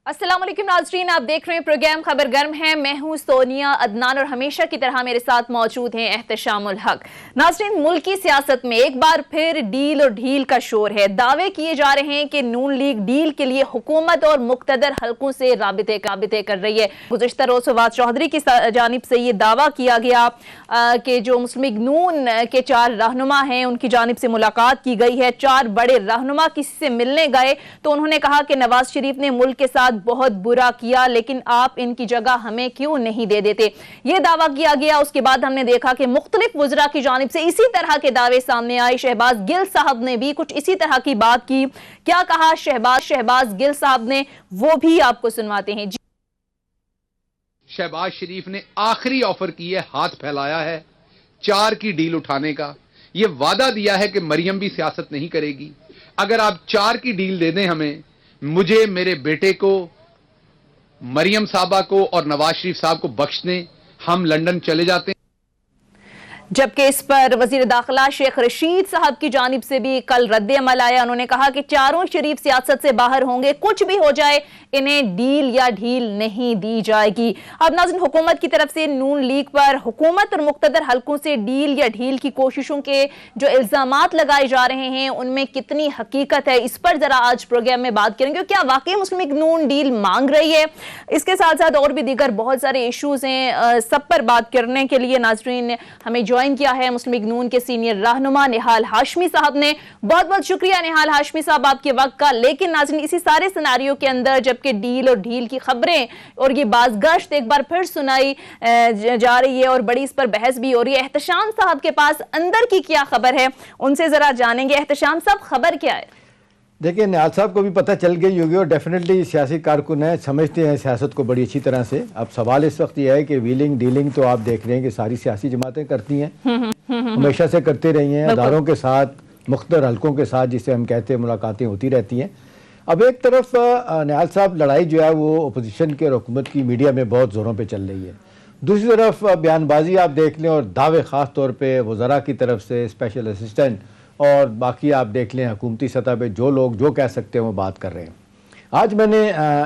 अस्सलाम वालेकुम नाज़रीन, आप देख रहे हैं प्रोग्राम खबर गर्म है। मैं हूं सोनिया अदनान और हमेशा की तरह मेरे साथ मौजूद हैं एहतशामुल हक। नाज़रीन, मुल्क की सियासत में एक बार फिर डील और ढील का शोर है। दावे किए जा रहे हैं कि नून लीग डील के लिए हुकूमत और मुक्तदर हलकों से राबिते कर रही है। गुज़िश्ता रोज़ फवाद चौधरी की जानिब से ये दावा किया गया कि जो मुस्लिम लीग नून के 4 रहनुमा हैं उनकी जानिब से मुलाकात की गई है। 4 बड़े रहनुमा किसी से मिलने गए तो उन्होंने कहा कि नवाज शरीफ ने मुल्क के साथ बहुत बुरा किया, लेकिन आप इनकी जगह हमें क्यों नहीं दे देते, ये दावा किया गया। उसके बाद हमने देखा कि मुख्तलिफ वज़रा की जानिब से इसी तरह के दावे सामने आए। शहबाज गिल साहब ने भी कुछ इसी तरह की बात की। क्या कहा शहबाज गिल साहब ने, वो भी आपको सुनवाते हैं। शहबाज शरीफ ने आखिरी ऑफर की है, हाथ फैलाया है 4 की डील उठाने का। यह वादा दिया है कि मरियम भी सियासत नहीं करेगी। अगर आप 4 की डील दे दें हमें, मुझे, मेरे बेटे को, मरियम साहबा को और नवाज शरीफ साहब को बख्श दें, हम लंदन चले जाते हैं। जबकि इस पर वजीर दाखिला शेख रशीद साहब की जानिब से भी कल रद्द-ए-अमल आया। उन्होंने कहा कि चारों शरीफ सियासत से बाहर होंगे, कुछ भी हो जाए इन्हें डील या ढील नहीं दी जाएगी। अब नाज़रीन, हुकूमत की तरफ से नून लीग पर हुकूमत और मुक्तदर हलकों से डील या ढील की कोशिशों के जो इल्जामात लगाए जा रहे हैं उनमें कितनी हकीकत है, इस पर जरा आज प्रोग्राम में बात करेंगे। क्या वाकई मुस्लिम लीग नून डील मांग रही है? इसके साथ साथ और भी दीगर बहुत सारे इशूज हैं। सब पर बात करने के लिए नाज़रीन हमें ज्वाइन किया है मुस्लिम लीग नून के सीनियर रहनुमा निहाल हाशमी साहब ने। बहुत बहुत शुक्रिया निहाल हाशमी साहब आपके वक्त का। लेकिन नाज़रीन, इसी सारे सिनारियो के अंदर जबकि डील और ढील की खबरें और ये बाज़गश्त एक बार फिर सुनाई जा रही है और बड़ी इस पर बहस भी हो रही है। एहतशाम साहब के पास अंदर की क्या खबर है, उनसे जरा जानेंगे। एहतशाम साहब, खबर क्या है? देखिए, निहाल साहब को भी पता चल गई होगी और डेफिनेटली सियासी कारकुन है, समझते हैं सियासत को बड़ी अच्छी तरह से। अब सवाल इस वक्त यह है कि व्हीलिंग डीलिंग तो आप देख रहे हैं कि सारी सियासी जमातें करती हैं, हमेशा से करते रही हैं। अदारों के साथ, मुख्तलिफ हलकों के साथ, जिसे हम कहते हैं, मुलाकातें होती रहती हैं। अब एक तरफ निहाल साहब लड़ाई जो है वो अपोजिशन के और हुकूमत की मीडिया में बहुत ज़ोरों पर चल रही है। दूसरी तरफ बयानबाजी आप देख लें और दावे ख़ास तौर पर वज़रा की तरफ से, स्पेशल असिस्टेंट और बाकी आप देख लें हुकूमती सतह पे जो लोग जो कह सकते हैं वो बात कर रहे हैं। आज मैंने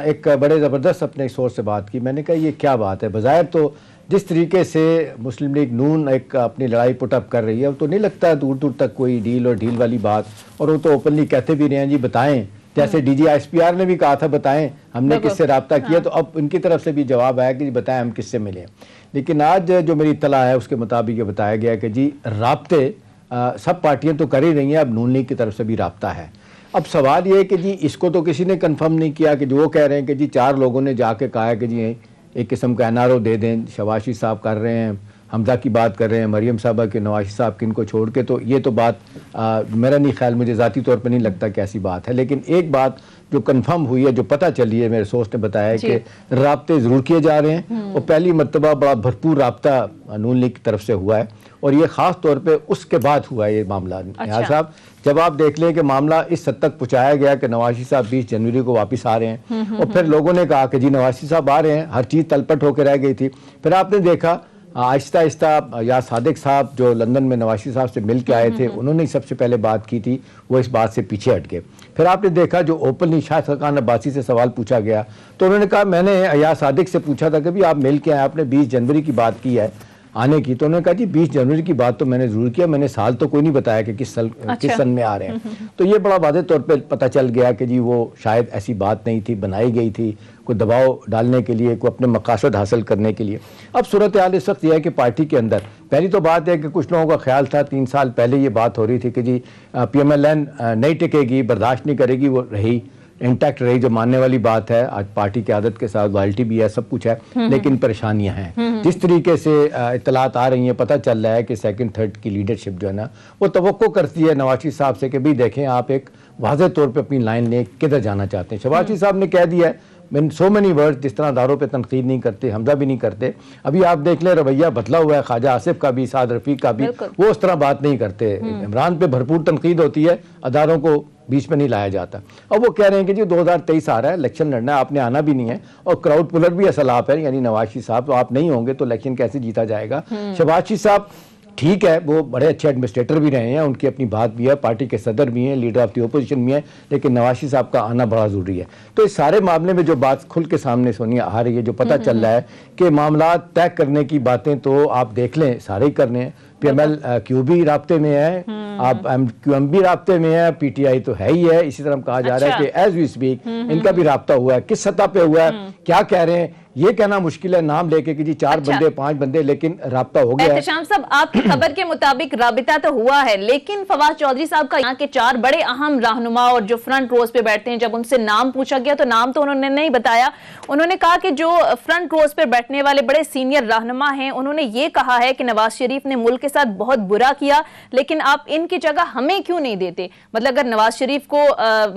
एक बड़े ज़बरदस्त अपने सोर्स से बात की। मैंने कहा ये क्या बात है? बज़ाहिर तो जिस तरीके से मुस्लिम लीग नून एक अपनी लड़ाई पुटअप कर रही है तो नहीं लगता दूर दूर तक कोई डील और ढील वाली बात, और वो तो ओपनली कहते भी रहे हैं जी बताएं, जैसे DGISPR ने भी कहा था बताएं हमने किससे रब्ता किया। तो अब उनकी तरफ से भी जवाब आया कि जी बताएं हम किससे मिले। लेकिन आज जो मेरी इत्तला है उसके मुताबिक ये बताया गया कि जी राब्ते सब पार्टियां तो कर ही रही हैं, अब नून लीग की तरफ से भी राब्ता है। अब सवाल ये है कि जी इसको तो किसी ने कंफर्म नहीं किया कि जो वो कह रहे हैं कि जी 4 लोगों ने जाके कहा है कि जी एक किस्म का NRO दे दें। शहबाज साहब कर रहे हैं, हमजा की बात कर रहे हैं, मरियम साहबा के, नवाज साहब की, इनको छोड़ के। तो ये तो बात मेरा नहीं ख्याल, मुझे ज़ाती तौर पर नहीं लगता कि ऐसी बात है। लेकिन एक बात जो कंफर्म हुई है, जो पता चली है, मेरे सोर्स ने बताया है कि राब्ते ज़रूर किए जा रहे हैं और पहली मरतबा बड़ा भरपूर राब्ता नून लीग की तरफ से हुआ है और ये ख़ास तौर पे उसके बाद हुआ है ये मामला। निहाल साहब, जब आप देख लें कि मामला इस हद तक पहुँचाया गया कि नवाज साहब 20 जनवरी को वापस आ रहे हैं और फिर लोगों ने कहा कि जी नवाज साहब आ रहे हैं, हर चीज़ तलपट होकर रह गई थी। फिर आपने देखा आहिस्ता आहिस्ता या सादिक साहब जो लंदन में नवाज साहब से मिल के आए थे, उन्होंने सबसे पहले बात की थी, वो इस बात से पीछे हट गए। फिर आपने देखा जो ओपनली शाहिद खान अब्बासी से सवाल पूछा गया तो उन्होंने कहा, मैंने या सादिक से पूछा था कि भी आप मिल के आए, आपने 20 जनवरी की बात की है आने की। तो उन्होंने कहा जी 20 जनवरी की बात तो मैंने जरूर किया, मैंने साल तो कोई नहीं बताया कि किस सन में आ रहे हैं। तो ये बड़ा वाज़ेह तौर पे पता चल गया कि जी वो शायद ऐसी बात नहीं थी, बनाई गई थी कोई दबाव डालने के लिए, कोई अपने मकासद हासिल करने के लिए। अब सूरत हाल इस वक्त यह है कि पार्टी के अंदर पहली तो बात है कि कुछ लोगों का ख्याल था 3 साल पहले ये बात हो रही थी कि जी PMLN नहीं टिकेगी, बर्दाश्त नहीं करेगी, वो रही इंटैक्ट रही, जो मानने वाली बात है। आज पार्टी की आदत के साथ लॉयल्टी भी है, सब कुछ है, लेकिन परेशानियां हैं। जिस तरीके से इत्तलात आ रही हैं, पता चल रहा है कि सेकंड थर्ड की लीडरशिप जो है ना वो तवक्को करती है नवाज शरीफ साहब से कि भी देखें आप एक वाज़ेह तौर पे अपनी लाइन ले किधर जाना चाहते हैं। शहबाज साहब ने कह दिया है इन सो मेनी वर्ड्स जिस तरह अदारों पे तनकीद नहीं करते, हमजा भी नहीं करते। अभी आप देख लें रवैया बदला हुआ है, ख्वाजा आसिफ का भी, साद रफीक का भी, वो उस तरह बात नहीं करते। इमरान पे भरपूर तनकीद होती है, अदारों को बीच में नहीं लाया जाता। अब वो कह रहे हैं कि जी 2023 आ रहा है, इलेक्शन लड़ना है, आपने आना भी नहीं है, और क्राउड पुलर भी असल आप है, यानी नवाज शरीफ साहब, तो आप नहीं होंगे तो इलेक्शन कैसे जीता जाएगा। शहबाज शरीफ साहब ठीक है, वो बड़े अच्छे एडमिनिस्ट्रेटर भी रहे हैं, उनकी अपनी बात भी है, पार्टी के सदर भी हैं, लीडर ऑफ द ओपोजिशन भी हैं, लेकिन नवाज शरीफ साहब का आना बड़ा ज़रूरी है। तो इस सारे मामले में जो बात खुल के सामने सोनिया आ रही है, जो पता चल रहा है कि मामला तय करने की बातें तो आप देख लें सारे ही करने हैं। PML क्यू भी राब्ते में है, आप QM भी राब्ते में है, PTI तो है ही है। इसी तरह कहा जा रहा है कि एज वी स्पीक इनका भी राब्ता हुआ है। किस सतह पे हुआ है, क्या कह रहे हैं, ये कहना मुश्किल है नाम लेके कि जी 4 बंदे 5 बंदे, लेकिन राब्ता हो गया है। एहतशाम साहब, आपकी खबर के मुताबिक राबिता तो हुआ है, लेकिन फवाद चौधरी साहब का यहाँ के 4 बड़े अहम रहनुमा और जो फ्रंट रोज पे बैठते हैं, जब उनसे नाम पूछा गया तो नाम तो उन्होंने नहीं बताया। उन्होंने कहा कि जो फ्रंट रोज पे बैठने वाले बड़े सीनियर रहनुमा हैं, उन्होंने ये कहा है कि नवाज शरीफ ने मुल्क के साथ बहुत बुरा किया, लेकिन आप इनकी जगह हमें क्यों नहीं देते। मतलब अगर नवाज शरीफ को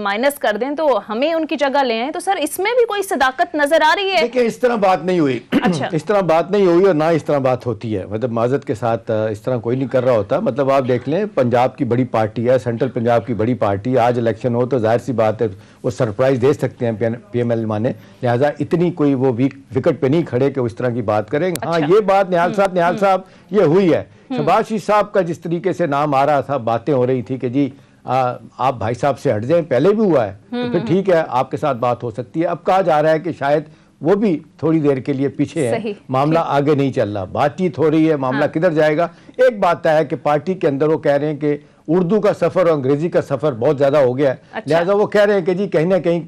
माइनस कर दें तो हमें उनकी जगह ले आए। तो सर इसमें भी कोई सदाकत नजर आ रही है? देखिए, इस तरह बात नहीं हुई। अच्छा। इस तरह बात नहीं हुई और ना इस तरह बात होती है। मतलब माजरत के साथ इस तरह कोई नहीं कर रहा होता। मतलब आप देख लें, पंजाब की बड़ी पार्टी है, सेंट्रल पंजाब की बड़ी पार्टी, आज इलेक्शन हो तो जाहिर सी बात है वो सरप्राइज दे सकते हैं PML माने, लिहाजा इतनी कोई वो विकेट पे नहीं खड़े कि उस तरह की बात करेंगे। हाँ, ये बात निहाल साहब ये हुई है। शहबाज शरीफ साहब का जिस तरीके से नाम आ रहा था, बातें हो रही थी कि जी आप भाई साहब से हट जाएं, पहले भी हुआ है तो फिर ठीक है, आपके साथ बात हो सकती है। अब कहा जा रहा है कि शायद वो भी थोड़ी देर के लिए पीछे है, मामला आगे नहीं चल रहा, बातचीत हो रही है, मामला किधर जाएगा। एक बात है कि पार्टी के अंदर वो कह रहे हैं कि उर्दू का सफर और अंग्रेजी का सफर बहुत ज्यादा हो गया है, लिहाजा वो कह रहे हैं कि जी कहीं ना कहीं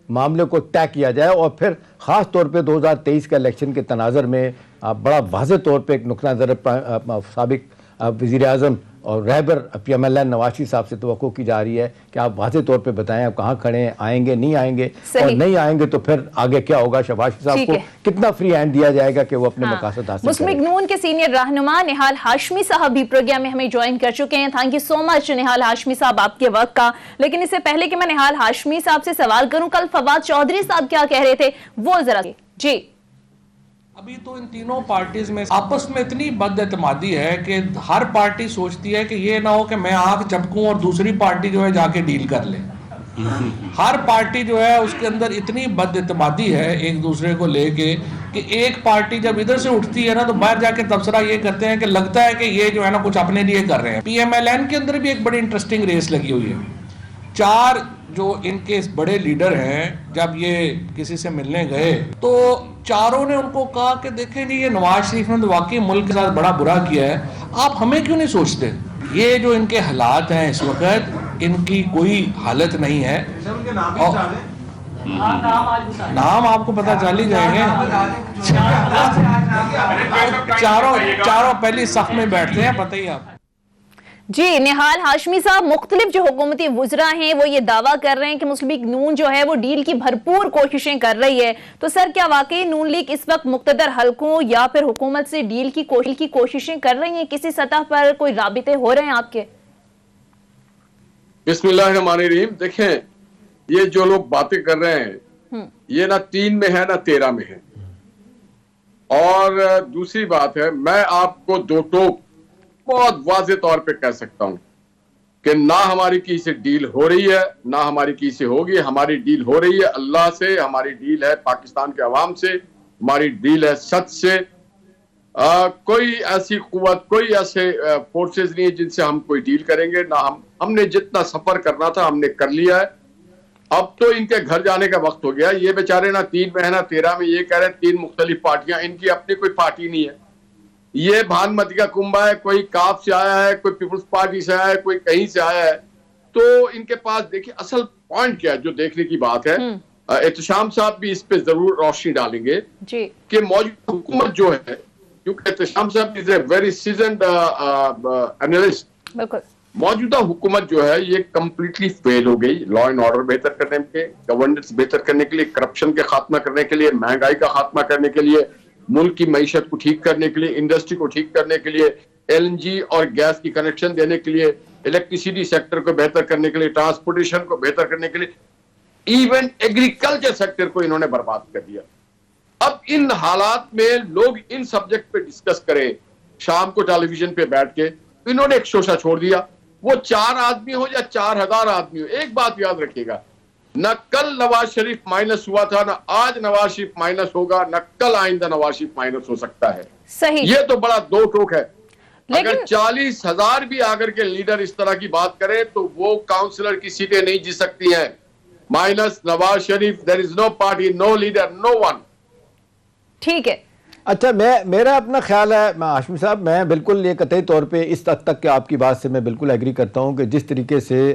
मामले को तय किया जाए और फिर खास तौर पे 2023 का इलेक्शन के तनाजर में बड़ा वाज़ेह तौर पे एक नुक्ता नज़र साबिक वज़ीर आज़म और रहबर PML नवाज शरीफ साहब से तवक्को की जा रही है कि आप वाज़ेह तौर पे बताएं आप कहाँ खड़े हैं, आएंगे नहीं आएंगे, और नहीं आएंगे तो फिर आगे क्या होगा, शहबाज शरीफ साहब को कितना फ्री हैंड दिया जाएगा कि वो अपने मकासद हासिल करें। मुस्लिम लीग नून के सीनियर रहनुमा निहाल हाशमी साहब भी प्रोग्राम में हमें ज्वाइन कर चुके हैं। थैंक यू सो मच निहाल हाशमी साहब आपके वक्त का। लेकिन इससे पहले कि मैं निहाल हाशमी साहब से सवाल करूं, कल फवाद चौधरी साहब क्या कह रहे थे वो जरा जी। अभी तो इन तीनों पार्टीज में आपस में इतनी बदएतमादी है कि हर पार्टी सोचती है कि ये ना हो कि मैं आंख झपकूं और दूसरी पार्टी जो है जाके डील कर ले। हर पार्टी जो है उसके अंदर इतनी बदएतमादी है एक दूसरे को लेके कि एक पार्टी जब इधर से उठती है ना तो बाहर जाके तबसरा ये करते हैं कि लगता है कि ये जो है ना कुछ अपने लिए कर रहे हैं। PMLN के अंदर भी एक बड़ी इंटरेस्टिंग रेस लगी हुई है। 4 जो इनके बड़े लीडर हैं, जब ये किसी से मिलने गए तो चारों ने उनको कहा कि देखें जी ये नवाज शरीफ ने तो वाकई मुल्क के साथ बड़ा बुरा किया है, आप हमें क्यों नहीं सोचते। ये जो इनके हालात हैं इस वक्त, इनकी कोई हालत नहीं है। नाम आपको पता चल ही जाएंगे। चारों पहली सफ में बैठते हैं, पता ही आप जी। निहाल हाशमी साहब, मुख्तलिफ जो हुकूमती वुज़रा हैं वो ये दावा कर रहे हैं कि मुस्लिम लीग नून जो है वो डील की भरपूर कोशिशें कर रही है। तो सर क्या वाकई नून लीग इस वक्त मुक़्तदर हलकों या फिर हुकूमत से डील की कोशिशें कर रही हैं? किसी सतह पर कोई राबिते हो रहे हैं आपके? बिस्मिल्लाहिर्रहमानिर्रहीम। देखें, ये जो लोग बातें कर रहे हैं ये ना 3 में है ना 13 में है। और दूसरी बात है, मैं आपको 2 टोक बहुत वाज़ेह तौर पे कह सकता हूं कि ना हमारी किसी से डील हो रही है ना हमारी किसी से होगी। हमारी डील हो रही है अल्लाह से, हमारी डील है पाकिस्तान के अवाम से, हमारी डील है सच से। कोई ऐसी कुव्वत, कोई ऐसे फोर्सेस नहीं है जिनसे हम कोई डील करेंगे ना। हमने जितना सफर करना था हमने कर लिया है। अब तो इनके घर जाने का वक्त हो गया। ये बेचारे ना 3 में है ना 13 में, ये कह रहे हैं 3 मुख्तलिफ पार्टियां, इनकी अपनी कोई पार्टी नहीं है। ये भानुमती का कुंभा है, कोई काफ से आया है, कोई पीपुल्स पार्टी से आया है, कोई कहीं से आया है। तो इनके पास देखिए असल पॉइंट क्या है जो देखने की बात है। एहतशाम साहब भी इस पे जरूर रोशनी डालेंगे कि मौजूदा हुकूमत जो है, क्योंकि एहतशाम साहब is a very seasoned analyst, मौजूदा हुकूमत जो है ये कंप्लीटली फेल हो गई। लॉ एंड ऑर्डर बेहतर करने के, गवर्नेंस बेहतर करने के लिए, करप्शन के खात्मा करने के लिए, महंगाई का खात्मा करने के लिए, मुल्क की मईशत को ठीक करने के लिए, इंडस्ट्री को ठीक करने के लिए, LNG और गैस की कनेक्शन देने के लिए, इलेक्ट्रिसिटी सेक्टर को बेहतर करने के लिए, ट्रांसपोर्टेशन को बेहतर करने के लिए इवन एग्रीकल्चर सेक्टर को इन्होंने बर्बाद कर दिया। अब इन हालात में लोग इन सब्जेक्ट पे डिस्कस करें शाम को टेलीविजन पे बैठ के, तो इन्होंने एक शोशा छोड़ दिया। वो 4 आदमी हो या 4000 आदमी हो, एक बात याद रखिएगा, न कल नवाज शरीफ माइनस हुआ था, न आज नवाज शरीफ माइनस होगा, न कल आइंदा नवाज शरीफ माइनस हो सकता है। सही। ये तो बड़ा दो टोक है। लेकिन अगर 40,000 भी आकर के लीडर इस तरह की बात करें तो वो काउंसलर की सीटें नहीं जीत सकती हैं। Minus Nawaz Sharif, there is no party, no leader, no one. ठीक है। अच्छा, मेरा अपना ख्याल है हाशमी साहब, मैं बिल्कुल ये कतई तौर पे इस तक कि आपकी बात से मैं बिल्कुल एग्री करता हूँ कि जिस तरीके से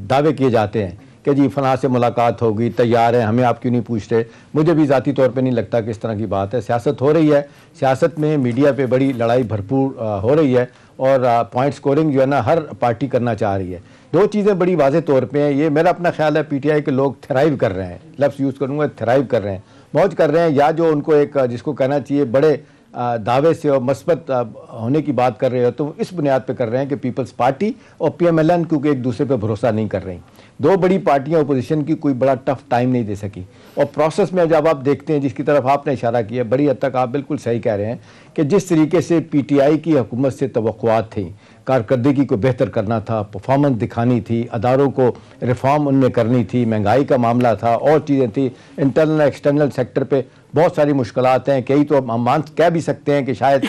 दावे किए जाते हैं कि जी फलां से मुलाकात होगी, तैयार है, हमें आप क्यों नहीं पूछ रहे, मुझे भी ज़ाती तौर पे नहीं लगता कि इस तरह की बात है। सियासत हो रही है, सियासत में मीडिया पे बड़ी लड़ाई भरपूर हो रही है और पॉइंट स्कोरिंग जो है ना हर पार्टी करना चाह रही है। दो चीज़ें बड़ी वाज़े तौर पे हैं। ये मेरा अपना ख्याल है पीटीआई के लोग थ्राइव कर रहे हैं, लफ्ज़ यूज़ करूँगा, थ्राइव कर रहे हैं, मौज कर रहे हैं, या जो उनको एक जिसको कहना चाहिए बड़े दावे से और मस्बत होने की बात कर रहे हो तो इस बुनियाद पे कर रहे हैं कि पीपल्स पार्टी और पीएमएलएन क्योंकि एक दूसरे पे भरोसा नहीं कर रही। दो बड़ी पार्टियां अपोजिशन की कोई बड़ा टफ टाइम नहीं दे सकी और प्रोसेस में जब आप देखते हैं, जिसकी तरफ आपने इशारा किया, बड़ी हद तक आप बिल्कुल सही कह रहे हैं कि जिस तरीके से पीटीआई की हुकूमत से तवक्कुआत थी, कारकर्दगी को बेहतर करना था, परफॉर्मेंस दिखानी थी, अदारों को रिफॉर्म उनने करनी थी, महंगाई का मामला था और चीज़ें थी, इंटरनल एक्सटर्नल सेक्टर पे बहुत सारी मुश्किलात हैं। कई तो हम मान कह भी सकते हैं कि शायद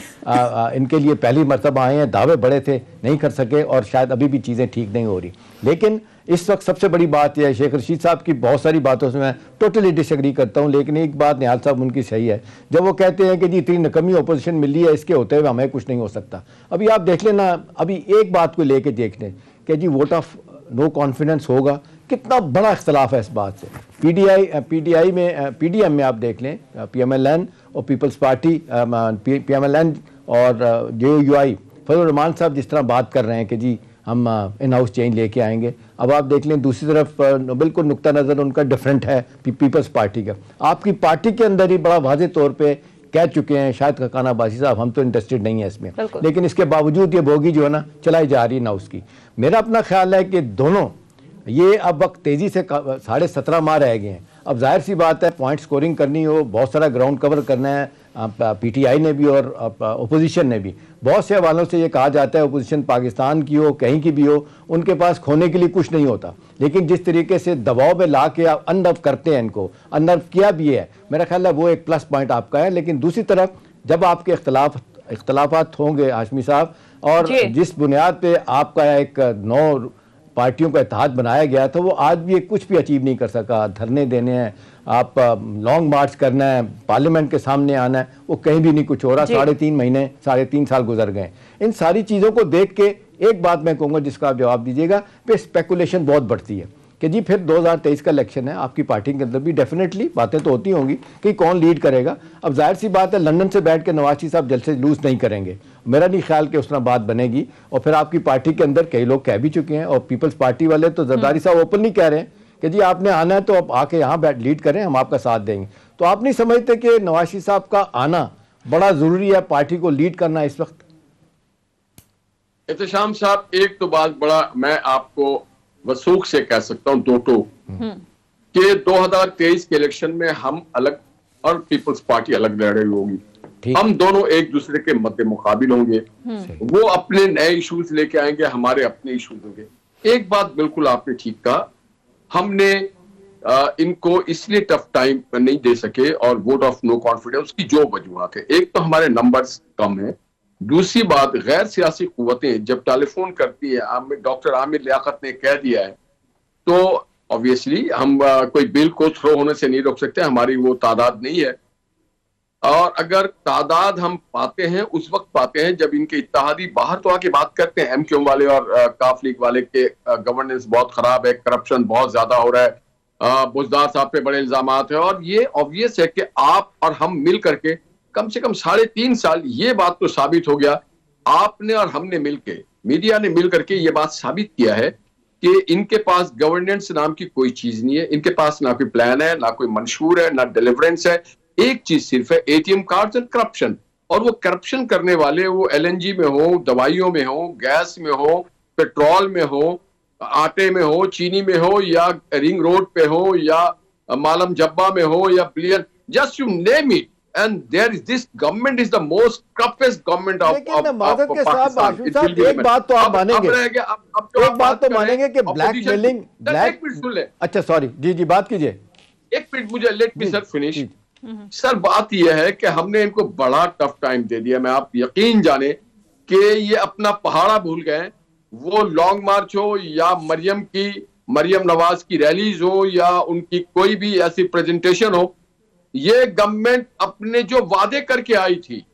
इनके लिए पहली मरतबा आए हैं, दावे बड़े थे, नहीं कर सके और शायद अभी भी चीज़ें ठीक नहीं हो रही। लेकिन इस वक्त सबसे बड़ी बात यह है, शेख रशीद साहब की बहुत सारी बातों से मैं टोटली डिसएग्री करता हूँ, लेकिन एक बात निहाल साहब उनकी सही है, जब वो कहते हैं कि जी इतनी नकमी अपोजिशन मिली है, इसके होते हुए हमें कुछ नहीं हो सकता। अभी आप देख लेना, अभी एक बात को लेके देख लें कि जी वोट ऑफ नो कॉन्फिडेंस होगा, कितना बड़ा इख्तलाफ है इस बात से। पीडीआई में पीडीएम में आप देख लें, पीएमएलएन और पीपल्स पार्टी, पीएमएलएन और जेयूआई, फजल रहमान साहब जिस तरह बात कर रहे हैं कि जी हम इन हाउस चेंज लेके आएंगे। अब आप देख लें दूसरी तरफ बिल्कुल नुक्ता नज़र उनका डिफरेंट है पीपल्स पार्टी का। आपकी पार्टी के अंदर ही बड़ा वाज़े तौर पे कह चुके हैं शायद खकाना बासी साहब, हम तो इंटरेस्टेड नहीं है इसमें, लेकिन इसके बावजूद ये बोगी जो है ना चलाई जा रही है ना उसकी। मेरा अपना ख्याल है कि दोनों ये अब वक्त तेज़ी से 17.5 माह रह गए हैं। अब जाहिर सी बात है पॉइंट स्कोरिंग करनी हो, बहुत सारा ग्राउंड कवर करना है, पीटीआई ने भी और अपोजिशन ने भी। बहुत से हवालों से ये कहा जाता है अपोजिशन पाकिस्तान की हो कहीं की भी हो, उनके पास खोने के लिए कुछ नहीं होता, लेकिन जिस तरीके से दबाव में ला के आप अनर्व करते हैं, इनको अनर्व किया भी है, मेरा ख्याल है वो एक प्लस पॉइंट आपका है। लेकिन दूसरी तरफ जब आपके इख्तलाफात होंगे हाशमी साहब, और जिस बुनियाद पे आपका एक 9 पार्टियों का इत्तेहाद बनाया गया था, वो आज भी कुछ भी अचीव नहीं कर सका। धरने देने हैं, आप लॉन्ग मार्च करना है, पार्लियामेंट के सामने आना है, वो कहीं भी नहीं कुछ हो रहा। 3.5 महीने 3.5 साल गुजर गए। इन सारी चीज़ों को देख के एक बात मैं कहूँगा जिसका आप जवाब दीजिएगा, पे स्पेकुलेशन बहुत बढ़ती है कि जी फिर 2023 का इलेक्शन है, आपकी पार्टी के अंदर भी डेफिनेटली बातें तो होती होंगी कि कौन लीड करेगा। अब जाहिर सी बात है लंदन से बैठ के नवाज शरीफ साहब जलसे लूज नहीं करेंगे, मेरा नहीं ख्याल कि उस तरह बात बनेगी। और फिर आपकी पार्टी के अंदर कई लोग कह भी चुके हैं, और पीपल्स पार्टी वाले तो जरदारी साहब ओपन नहीं कह रहे हैं कि जी आपने आना है तो आप आके यहाँ बैठ लीड करें, हम आपका साथ देंगे। तो आप नहीं समझते कि नवाज शरीफ साहब का आना बड़ा जरूरी है पार्टी को लीड करना इस वक्त? एहतशाम साहब, एक तो बात बड़ा मैं आपको वसूख से कह सकता हूं, दो टोक कि 2023 के इलेक्शन में हम अलग और पीपल्स पार्टी अलग लड़ रही होगी। हम दोनों एक दूसरे के मद्दे मुकाबिल होंगे, वो अपने नए इश्यूज लेके आएंगे, हमारे अपने इश्यूज होंगे। एक बात बिल्कुल आपने ठीक कहा, हमने इनको इसलिए टफ टाइम नहीं दे सके और वोट ऑफ नो कॉन्फिडेंस की जो वजूहत है, एक तो हमारे नंबर्स कम है, दूसरी बात गैर सियासी कुव्वतें जब टेलीफोन करती है, डॉक्टर आमिर लियाकत ने कह दिया है, तो ऑब्वियसली हम कोई बिल को थ्रो होने से नहीं रोक सकते, हमारी वो तादाद नहीं है। और अगर तादाद हम पाते हैं उस वक्त पाते हैं जब इनके इत्तेहादी बाहर तो आके बात करते हैं, एमक्यू वाले और काफ लीग वाले के गवर्नेंस बहुत खराब है, करप्शन बहुत ज्यादा हो रहा है, बुजदार साहब पे बड़े इल्जाम है, और ये ऑब्वियस है कि आप और हम मिल करके कम से कम 3.5 साल ये बात तो साबित हो गया, आपने और हमने मिलके, मीडिया ने मिल करके ये बात साबित किया है कि इनके पास गवर्नेंस नाम की कोई चीज नहीं है, इनके पास ना कोई प्लान है, ना कोई मंशूर है, ना डिलीवरेंस है। एक चीज सिर्फ है, एटीएम कार्ड्स एंड करप्शन। और वो करप्शन करने वाले वो एलएनजी में हो, दवाइयों में हो, गैस में हो, पेट्रोल में हो, आटे में हो, चीनी में हो, या रिंग रोड पे हो, या मालम जब्बा में हो, या billion, just you name it, and there is this government is the most corruptest government of माजद के साथ आशिफ साहब एक बात तो आप मानेंगे, एक बात तो मानेंगे कि ब्लैकमेलिंग, अच्छा सॉरी जी बात कीजिए, एक मिनट मुझे, let me sir finish. Sir बात यह है कि हमने इनको बड़ा टफ टाइम दे दिया। मैं आप यकीन जाने कि ये अपना पहाड़ा भूल गए। वो लॉन्ग मार्च हो, या मरियम नवाज की रैलीज हो, या उनकी कोई भी ऐसी प्रेजेंटेशन हो, ये गवर्नमेंट अपने जो वादे करके आई थी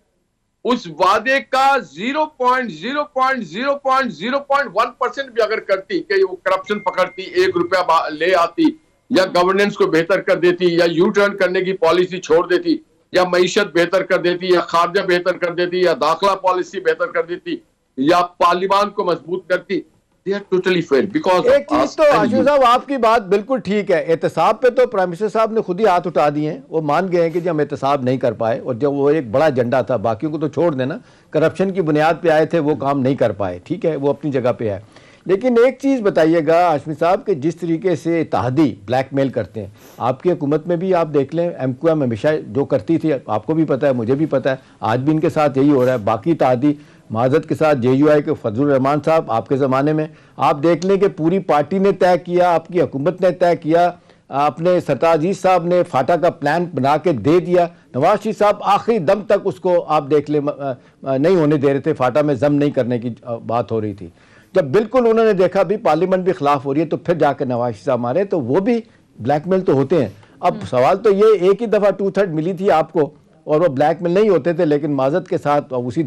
उस वादे का 0.0.0.0.1% भी अगर करती, कि वो करप्शन पकड़ती, 1 रुपया ले आती, या गवर्नेंस को बेहतर कर देती, या यू टर्न करने की पॉलिसी छोड़ देती, या मईशत बेहतर कर देती, या खारजा बेहतर कर देती, या दाखिला पॉलिसी बेहतर कर देती, या पार्लियामान को मजबूत करती, they are totally failed because एक चीज तो आशु साहब आपकी बात बिल्कुल ठीक है, एहतसाब पे तो प्राइम मिनिस्टर साहब ने खुद ही हाथ उठा दिए हैं। वो मान गए हैं कि जब हम एहतसाब नहीं कर पाए, और जब वो एक बड़ा एजेंडा था, बाकियों को तो छोड़ देना, करप्शन की बुनियाद पे आए थे, वो काम नहीं कर पाए, ठीक है, वो अपनी जगह पे है। लेकिन एक चीज़ बताइएगा हाशमी साहब कि जिस तरीके से इत्तेहादी ब्लैकमेल करते हैं, आपकी हुकूमत में भी आप देख लें, MQM हमेशा जो करती थी, आपको भी पता है, मुझे भी पता है, आज भी इनके साथ यही हो रहा है। बाकी इत्तेहादी माजद के साथ JUI के फजलुर रहमान साहब, आपके ज़माने में आप देख लें कि पूरी पार्टी ने तय किया, आपकी हुकूमत ने तय किया, अपने सरताज अजीज साहब ने फाटा का प्लान बना के दे दिया, नवाज शरीफ साहब आखिरी दम तक उसको आप देख लें नहीं होने दे रहे थे, फाटा में जम नहीं करने की बात हो रही थी। जब बिल्कुल उन्होंने देखा भी पार्लियामेंट भी खिलाफ हो रही है, तो फिर जाकर नवाज शरीफ साहब मारे, तो वो भी ब्लैकमेल तो होते हैं। अब सवाल तो ये, एक ही दफ़ा 2/3 मिली थी आपको और वो ब्लैकमेल नहीं होते थे, लेकिन माजद के साथ उसी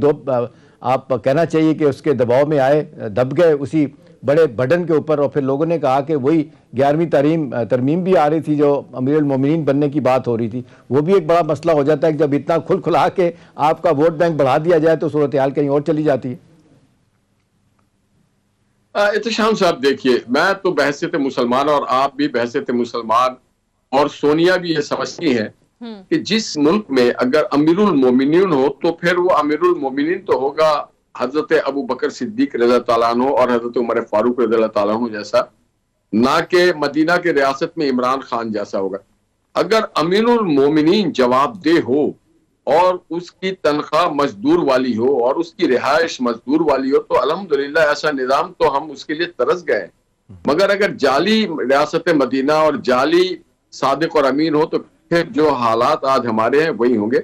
आप कहना चाहिए कि उसके दबाव में आए, दब गए उसी बड़े बटन के ऊपर, और फिर लोगों ने कहा कि वही 11वीं तरमीम भी आ रही थी, जो अमीरुल मोमिनीन बनने की बात हो रही थी, वो भी एक बड़ा मसला हो जाता है कि जब इतना खुला के आपका वोट बैंक बढ़ा दिया जाए तो सूरत हाल कहीं और चली जाती है। एहतशाम साहब देखिए, मैं तो बहसियत मुसलमान और आप भी बहसियत मुसलमान और सोनिया भी ये समझती है कि जिस मुल्क में अगर अमीरुल मोमिनीन हो तो फिर वो अमीरुल मोमिनीन तो होगा हजरत अबू बकर सिद्दीक रज़ी अल्लाह अन्हु और हजरत उमर फारूक रज़ी अल्लाह अन्हु जैसा, ना कि मदीना के रियासत में इमरान खान जैसा होगा। अगर अमीरुल मोमिनीन जवाबदेह हो और उसकी तनख्वाह मजदूर वाली हो और उसकी रिहाइश मजदूर वाली हो, तो अल्हम्दुलिल्लाह ऐसा निजाम तो हम उसके लिए तरस गए। मगर अगर जाली रियासत मदीना और जाली सादिक और अमीन हो तो फिर जो हालात आज हमारे हैं वही होंगे।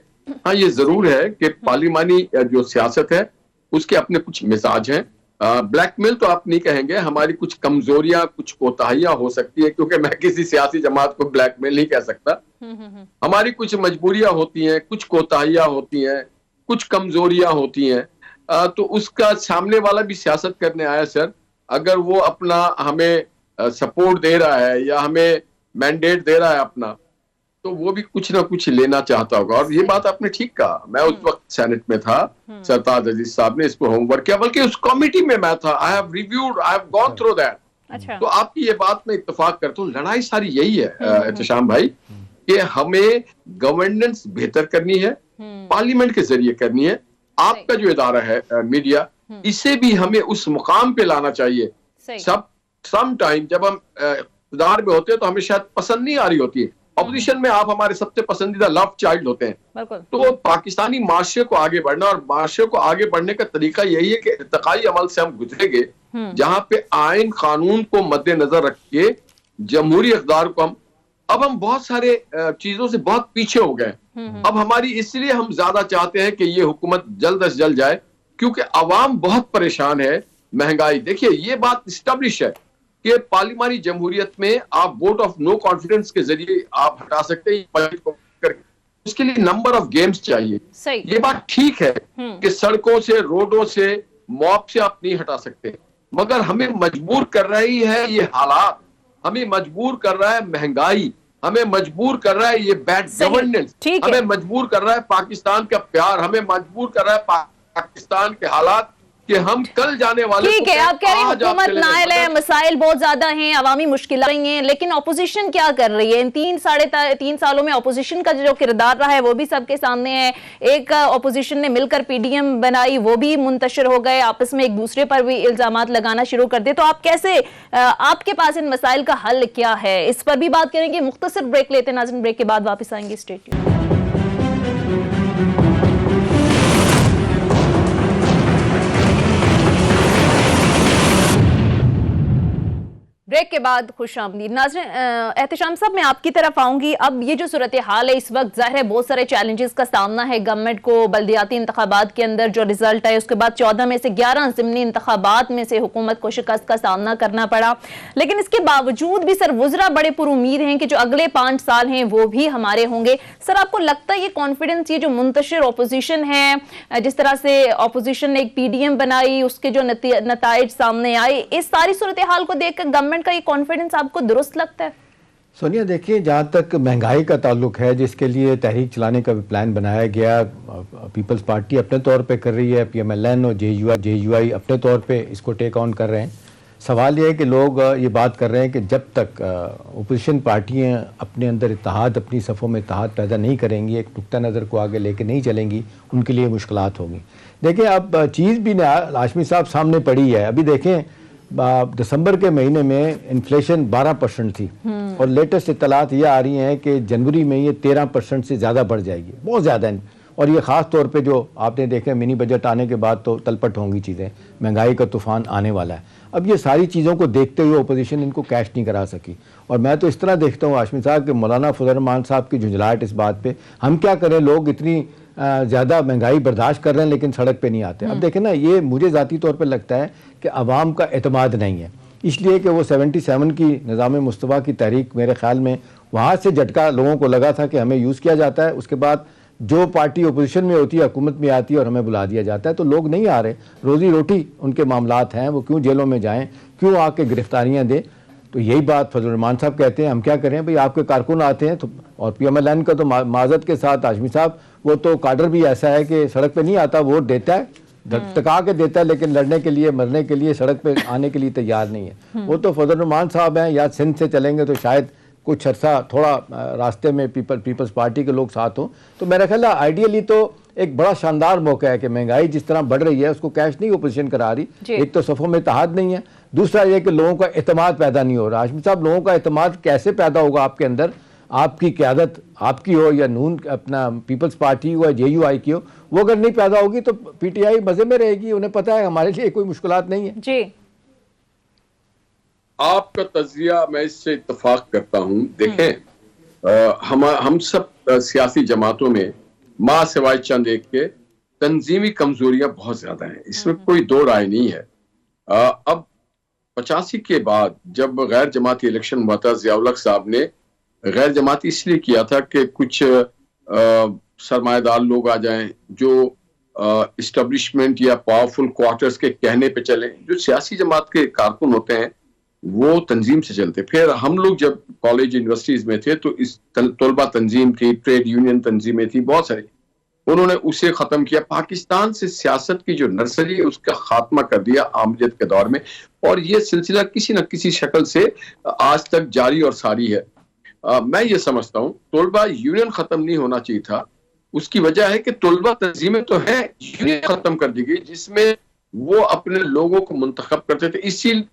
हाँ, ये जरूर है कि पार्लिमानी जो सियासत है उसके अपने कुछ मिजाज हैं। ब्लैकमेल तो आप नहीं कहेंगे, हमारी कुछ कमजोरियां, कुछ कोताहियां हो सकती है, क्योंकि मैं किसी सियासी जमात को ब्लैकमेल नहीं कह सकता। हमारी कुछ मजबूरियां होती हैं, कुछ कोताहियां होती हैं, कुछ कमजोरियां होती हैं, तो उसका सामने वाला भी सियासत करने आया सर, अगर वो अपना हमें सपोर्ट दे रहा है या हमें मैंडेट दे रहा है अपना, तो वो भी कुछ ना कुछ लेना चाहता होगा। और ये बात आपने ठीक कहा, मैं उस वक्त सेनेट में था, सरताज अजीज साहब ने इस पर होमवर्क किया, बल्कि उस कमेटी में मैं था, I have reviewed, I have gone through that. तो आपकी ये बात में इत्तेफाक करता हूँ, लड़ाई सारी यही है एहतशाम भाई, कि हमें गवर्नेंस बेहतर करनी है, पार्लियामेंट के जरिए करनी है। आपका जो इदारा है मीडिया, इसे भी हमें उस मुकाम पे लाना चाहिए। सम टाइम जब हम इक़्तिदार में होते हैं तो हमें शायद पसंद नहीं आ रही होती है, ऑपोजिशन में आप हमारे सबसे पसंदीदा लव चाइल्ड होते हैं। तो पाकिस्तानी माशरे को आगे बढ़ना, और माशरे को आगे बढ़ने का तरीका यही है कि इर्तिकाई अमल से हम गुजरेंगे, जहां पे आइन कानून को मद्देनजर रख के जमहूरी इक़्तिदार को अब हम बहुत सारे चीजों से बहुत पीछे हो गए। अब हमारी इसलिए हम ज्यादा चाहते हैं कि ये हुकूमत जल्द अज जल्द जाए, क्योंकि अवाम बहुत परेशान है। महंगाई, देखिए ये बात स्टैब्लिश है कि पार्लियामानी जमहूरियत में आप वोट ऑफ नो कॉन्फिडेंस के जरिए आप हटा सकते हैं, उसके लिए नंबर ऑफ गेम्स चाहिए। ये बात ठीक है कि सड़कों से, रोडों से, मॉब से आप नहीं हटा सकते, मगर हमें मजबूर कर रही है ये हालात, हमें मजबूर कर रहा है महंगाई, हमें मजबूर कर रहा है ये बैड गवर्नेंस, हमें मजबूर कर रहा है पाकिस्तान का प्यार, हमें मजबूर कर रहा है पाकिस्तान के हालात कि हम कल जाने वाले ठीक है, आप कह रहे हैं हुकूमत नाअहल है, मसाइल बहुत ज्यादा हैं, अवामी मुश्किल रही हैं, लेकिन ऑपोजिशन क्या कर रही है? इन 3 सालों में ऑपोजिशन का जो किरदार रहा है वो भी सबके सामने है। एक ऑपोजिशन ने मिलकर पीडीएम बनाई, वो भी मुंतशिर हो गए, आपस में एक दूसरे पर भी इल्जामात लगाना शुरू कर दिए। तो आप कैसे, आपके पास इन मसाइल का हल क्या है, इस पर भी बात करेंगे। मुख्तसर ब्रेक लेते हैं नाज़रीन, ब्रेक के बाद वापस आएंगे। Stay tuned. ब्रेक के बाद खुश आमदीद नाज़रीन। एहतशाम साहब, मैं आपकी तरफ आऊंगी। अब ये जो सूरत हाल है इस वक्त, ज़ाहिर है बहुत सारे चैलेंजेस का सामना है गवर्नमेंट को। बल्दियाती इंतखाबात के अंदर जो रिजल्ट है, उसके बाद 14 में से 11 ज़िमनी इंतखाबात में से हुकूमत को शिकस्त का सामना करना पड़ा। लेकिन इसके बावजूद भी सर वुज़रा बड़े पुरुमीद हैं कि जो अगले 5 साल हैं वो भी हमारे होंगे। सर, आपको लगता है ये कॉन्फिडेंस, ये जो मुंतशिर अपोजिशन है, जिस तरह से अपोजिशन ने एक पीडीएम बनाई, उसके जो नताइज सामने आए, इस सारी सूरत हाल को देखकर गवर्नमेंट का ये कॉन्फिडेंस आपको दुरुस्त लगता है? सोनिया, देखिए, जहाँ तक महंगाई का ताल्लुक है, जिसके लिए तहरीक चलाने का भी प्लान बनाया गया, पीपल्स पार्टी अपने तौर पे कर रही है, PMLN और JUI अपने तौर पे इसको टेक ऑन कर रहे हैं। सवाल ये है कि लोग ये बात कर रहे हैं कि जब तक अपोजिशन पार्टियाँ अपने अंदर इत्तेहाद, अपनी सफ़ों में इत्तेहाद पैदा नहीं करेंगी, एक नुक्ता नज़र को आगे लेके नहीं चलेंगी, उनके लिए मुश्किलात होंगी। देखिए, अब चीज़ भी हाशमी साहब सामने पड़ी है। अभी देखें, दिसंबर के महीने में इन्फ्लेशन 12% थी और लेटेस्ट इत्तलात ये आ रही हैं कि जनवरी में ये 13% से ज़्यादा बढ़ जाएगी। बहुत ज़्यादा है। और ये ख़ास तौर पे जो आपने देखा, मिनी बजट आने के बाद तो तलपट होंगी चीज़ें, महंगाई का तूफ़ान आने वाला है। अब ये सारी चीज़ों को देखते हुए अपोजिशन इनको कैश नहीं करा सकी। और मैं तो इस तरह देखता हूँ हाशमी साहब कि मौलाना फजल रहमान साहब की झुंझलाहट इस बात पे, हम क्या करें, लोग इतनी ज़्यादा महंगाई बर्दाश्त कर रहे हैं लेकिन सड़क पे नहीं आते। अब देखें ना, ये मुझे ज़ाती तौर पे लगता है कि अवाम का एतमाद नहीं है, इसलिए कि वो 77 की निज़ाम मुस्तफ़ा की तहरीक, मेरे ख्याल में वहाँ से झटका लोगों को लगा था कि हमें यूज़ किया जाता है। उसके बाद जो पार्टी अपोजिशन में होती है, हुकूमत में आती है और हमें बुला दिया जाता है, तो लोग नहीं आ रहे। रोज़ी रोटी उनके मामलात हैं, वो क्यों जेलों में जाएँ, क्यों आके गिरफ्तारियाँ दें। तो यही बात फजल रहमान साहब कहते हैं, हम क्या करें भाई, आपके कारकुन आते हैं तो। और PMLN का तो माजरत के साथ हाशमी साहब, वो तो काडर भी ऐसा है कि सड़क पे नहीं आता, वोट देता है, धक्का के देता है, लेकिन लड़ने के लिए, मरने के लिए, सड़क पे आने के लिए तैयार नहीं है। वो तो फजल रहमान साहब हैं, या सिंध से चलेंगे तो शायद कुछ अर्सा थोड़ा रास्ते में पीपल्स पार्टी के लोग साथ हों। तो मेरा ख्याल है आइडियली तो एक बड़ा शानदार मौका है कि महंगाई जिस तरह बढ़ रही है उसको कैश नहीं अपोजिशन करा रही। एक तो सफ़ों में इत्तेहाद नहीं है, दूसरा ये कि लोगों का एतमाद पैदा नहीं हो रहा। हाशमी साहब, लोगों का एतमाद कैसे पैदा होगा आपके अंदर? आपकी क़यादत, आपकी हो या नून अपना पीपल्स पार्टी हो या JUI की हो, वो अगर नहीं पैदा होगी तो PTI मज़े में रहेगी। उन्हें पता है हमारे लिए कोई मुश्किलात नहीं है। जी, आपका तज़किया मैं इससे इत्तफाक करता हूँ। देखें, हम सब सियासी जमातों में माँ सिवाय चंद एक के तंजीमी कमजोरियां बहुत ज्यादा हैं, इसमें कोई दो राय नहीं है। अब 85 के बाद जब गैर जमाती इलेक्शन हुआ था, ज़ियाउल हक साहब ने गैर जमाती इसलिए किया था कि कुछ सरमाएदार लोग आ जाएं जो इस्टेब्लिशमेंट या पावरफुल क्वार्टर्स के कहने पे चले। जो सियासी जमात के कारकुन होते हैं वो तंजीम से चलते। फिर हम लोग जब कॉलेज यूनिवर्सिटीज में थे तो इस तलबा तंजीम थी, ट्रेड यूनियन तंजीमें थी, बहुत सारी, उन्होंने उसे खत्म किया। पाकिस्तान से सियासत की जो नर्सरी है उसका खात्मा कर दिया आमजद के दौर में, और ये सिलसिला किसी न किसी शक्ल से आज तक जारी और सारी है। मैं ये समझता हूँ तलबा यूनियन खत्म नहीं होना चाहिए था। उसकी वजह है कि तलबा तंजीमें तो है, यूनियन खत्म कर दी गई जिसमें वो अपने लोगों को मुंतखब करते थे।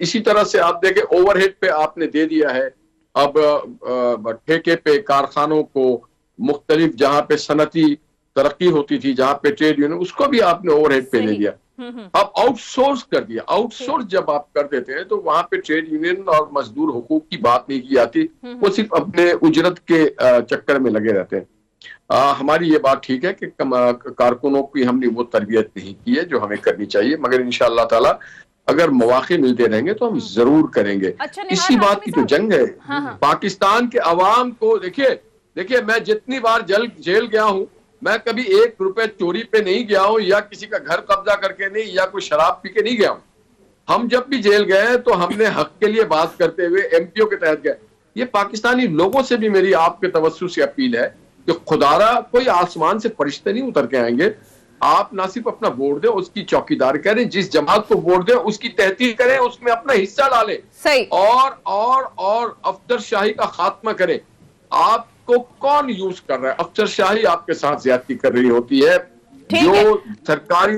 इसी तरह से आप देखें, ओवरहेड पे आपने दे दिया है, अब ठेके पे कारखानों को मुख्तलिफ, जहां पे सनती तरक्की होती थी, जहां पे ट्रेड यूनियन, उसको भी आपने ओवरहेड पे दे दिया। अब आउटसोर्स कर दिया। आउटसोर्स जब आप कर देते हैं तो वहां पे ट्रेड यूनियन और मजदूर हुकूक की बात नहीं की जाती, वो सिर्फ अपने उजरत के चक्कर में लगे रहते हैं। हमारी ये बात ठीक है कि कारकुनों की हमने वो तरबियत नहीं की है जो हमें करनी चाहिए, मगर इंशाअल्लाह ताला अगर मौके मिलते रहेंगे तो हम जरूर करेंगे। इसी बात की तो जंग है। पाकिस्तान के अवाम को देखिए मैं जितनी बार जेल गया हूँ, मैं कभी 1 रुपए चोरी पे नहीं गया हूँ, या किसी का घर कब्जा करके नहीं, या कोई शराब पी के नहीं गया हूँ। हम जब भी जेल गए तो हमने हक के लिए बात करते हुए MPO के तहत गए। ये पाकिस्तानी लोगों से भी मेरी आपके तवज्जुह से अपील है कि खुदारा कोई आसमान से फरिश्ते नहीं उतर के आएंगे। आप ना सिर्फ अपना वोट दें, उसकी चौकीदार करें, जिस जमात को वोट दें उसकी तहतीर करें, उसमें अपना हिस्सा डालें सही। और अफसरशाही का खात्मा करें। आपको कौन यूज कर रहा है? अफसरशाही आपके साथ ज्यादती कर रही होती है, जो सरकारी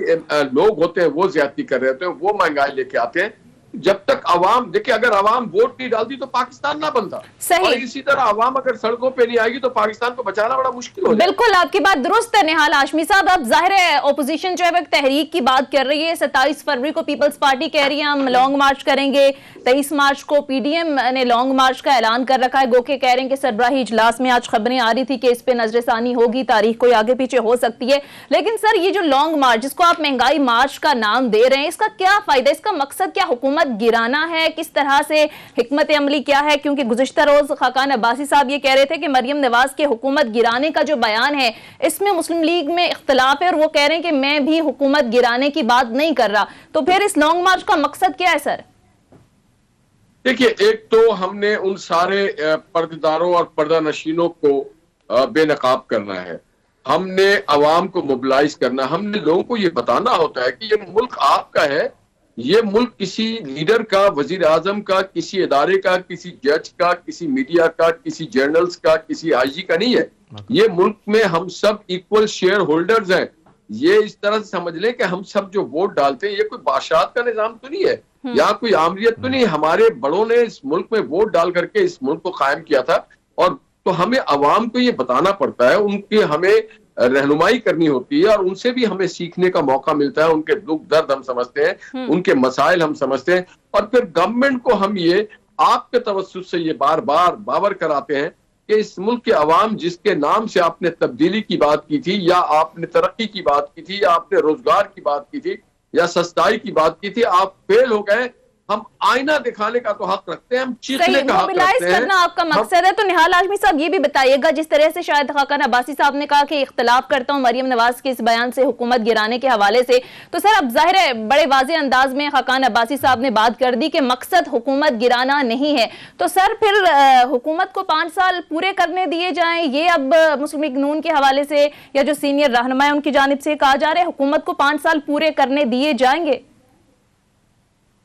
लोग होते हैं वो ज्यादती कर रहे होते हैं, वो महंगाई लेके आते हैं। जब तक अवाम, देखिए अगर अवाम वोट नहीं डालती तो पाकिस्तान ना बनता। सही। और इसी तरह अवाम अगर सड़कों पे नहीं आएगी तो पाकिस्तान को बचाना बड़ा मुश्किल हो जाएगा। बिल्कुल आपकी बात दुरुस्त है निहाल हाशमी साहब। अब जाहिर है ओपोजिशन जो है वो तहरीक की बात कर रही है। 27 फरवरी को पीपल्स पार्टी कह रही है हम लॉन्ग मार्च करेंगे। 23 मार्च को पीडीएम ने लॉन्ग मार्च का ऐलान कर रखा है। गोके कह रहे हैं कि सरबराही इजलास में आज खबरें आ रही थी कि इस पे नजरसानी होगी, तारीख कोई आगे पीछे हो सकती है। लेकिन सर ये जो लॉन्ग मार्च जिसको आप महंगाई मार्च का नाम दे रहे हैं, इसका क्या फायदा, इसका मकसद क्या हुकूमत गिराना है? किस तरह से हिकमत अमली क्या है? क्योंकि गुज़िश्ता रोज खाकान अब्बासी साहब ये कह रहे थे कि मरियम नवाज के हुकूमत गिराने का जो बयान है इसमें मुस्लिम लीग में इख्तिलाफ है और वो कह रहे हैं कि मैं भी हुकूमत गिराने की बात नहीं कर रहा। तो फिर इस लॉन्ग मार्च का मकसद क्या है सर? देखिए, एक तो हमने उन सारे पर्देदारों और पर्दा नशीनों को बेनकाब करना है, हमने अवाम को मोबिलाइज करना, हमने लोगों को ये बताना होता है कि ये मुल्क आपका है, ये मुल्क किसी लीडर का, वजीर आजम का, किसी इदारे का, किसी जज का, किसी मीडिया का, किसी जर्नल्स का, किसी आईजी का नहीं है। ये मुल्क में हम सब इक्वल शेयर होल्डर्स हैं। ये इस तरह से समझ लें कि हम सब जो वोट डालते हैं ये कोई बादशाहत का निजाम तो नहीं है, या कोई आमरीत तो नहीं। हमारे बड़ों ने इस मुल्क में वोट डाल करके इस मुल्क को कायम किया था, और तो हमें अवाम को ये बताना पड़ता है, उनकी हमें रहनुमाई करनी होती है, और उनसे भी हमें सीखने का मौका मिलता है। उनके दुख दर्द हम समझते हैं, उनके मसाइल हम समझते हैं, और फिर गवर्नमेंट को हम ये आपके तवज्जुह से ये बार बार बावर कराते हैं कि इस मुल्क के अवाम जिसके नाम से आपने तब्दीली की बात की थी, या आपने तरक्की की बात की थी, या आपने रोजगार की बात की थी, या सस्ताई की बात की थी, आप फेल हो गए। हम आईना दिखाने का तो हक रखते हैं, हम चीखने का हक रखते हैं। करना आपका मकसद है। तो निहाल हाशमी साहब ये भी बताइएगा, जिस तरह से शायद खाकान अब्बासी साहब ने कहा कि इख्तिलाफ करता हूं मरियम नवाज के इस बयान से हुकूमत गिराने के हवाले से, तो सर अब जाहिर है बड़े वाज़े अंदाज में खाकान अब्बासी साहब ने बात कर दी कि मकसद हुकूमत गिराना नहीं है। तो सर फिर हुकूमत को 5 साल पूरे करने दिए जाएं, ये अब मुस्लिम लीग नून के हवाले से या जो सीनियर रहनुमा है उनकी जानिब से कहा जा रहा है हुकूमत को 5 साल पूरे करने दिए जाएंगे।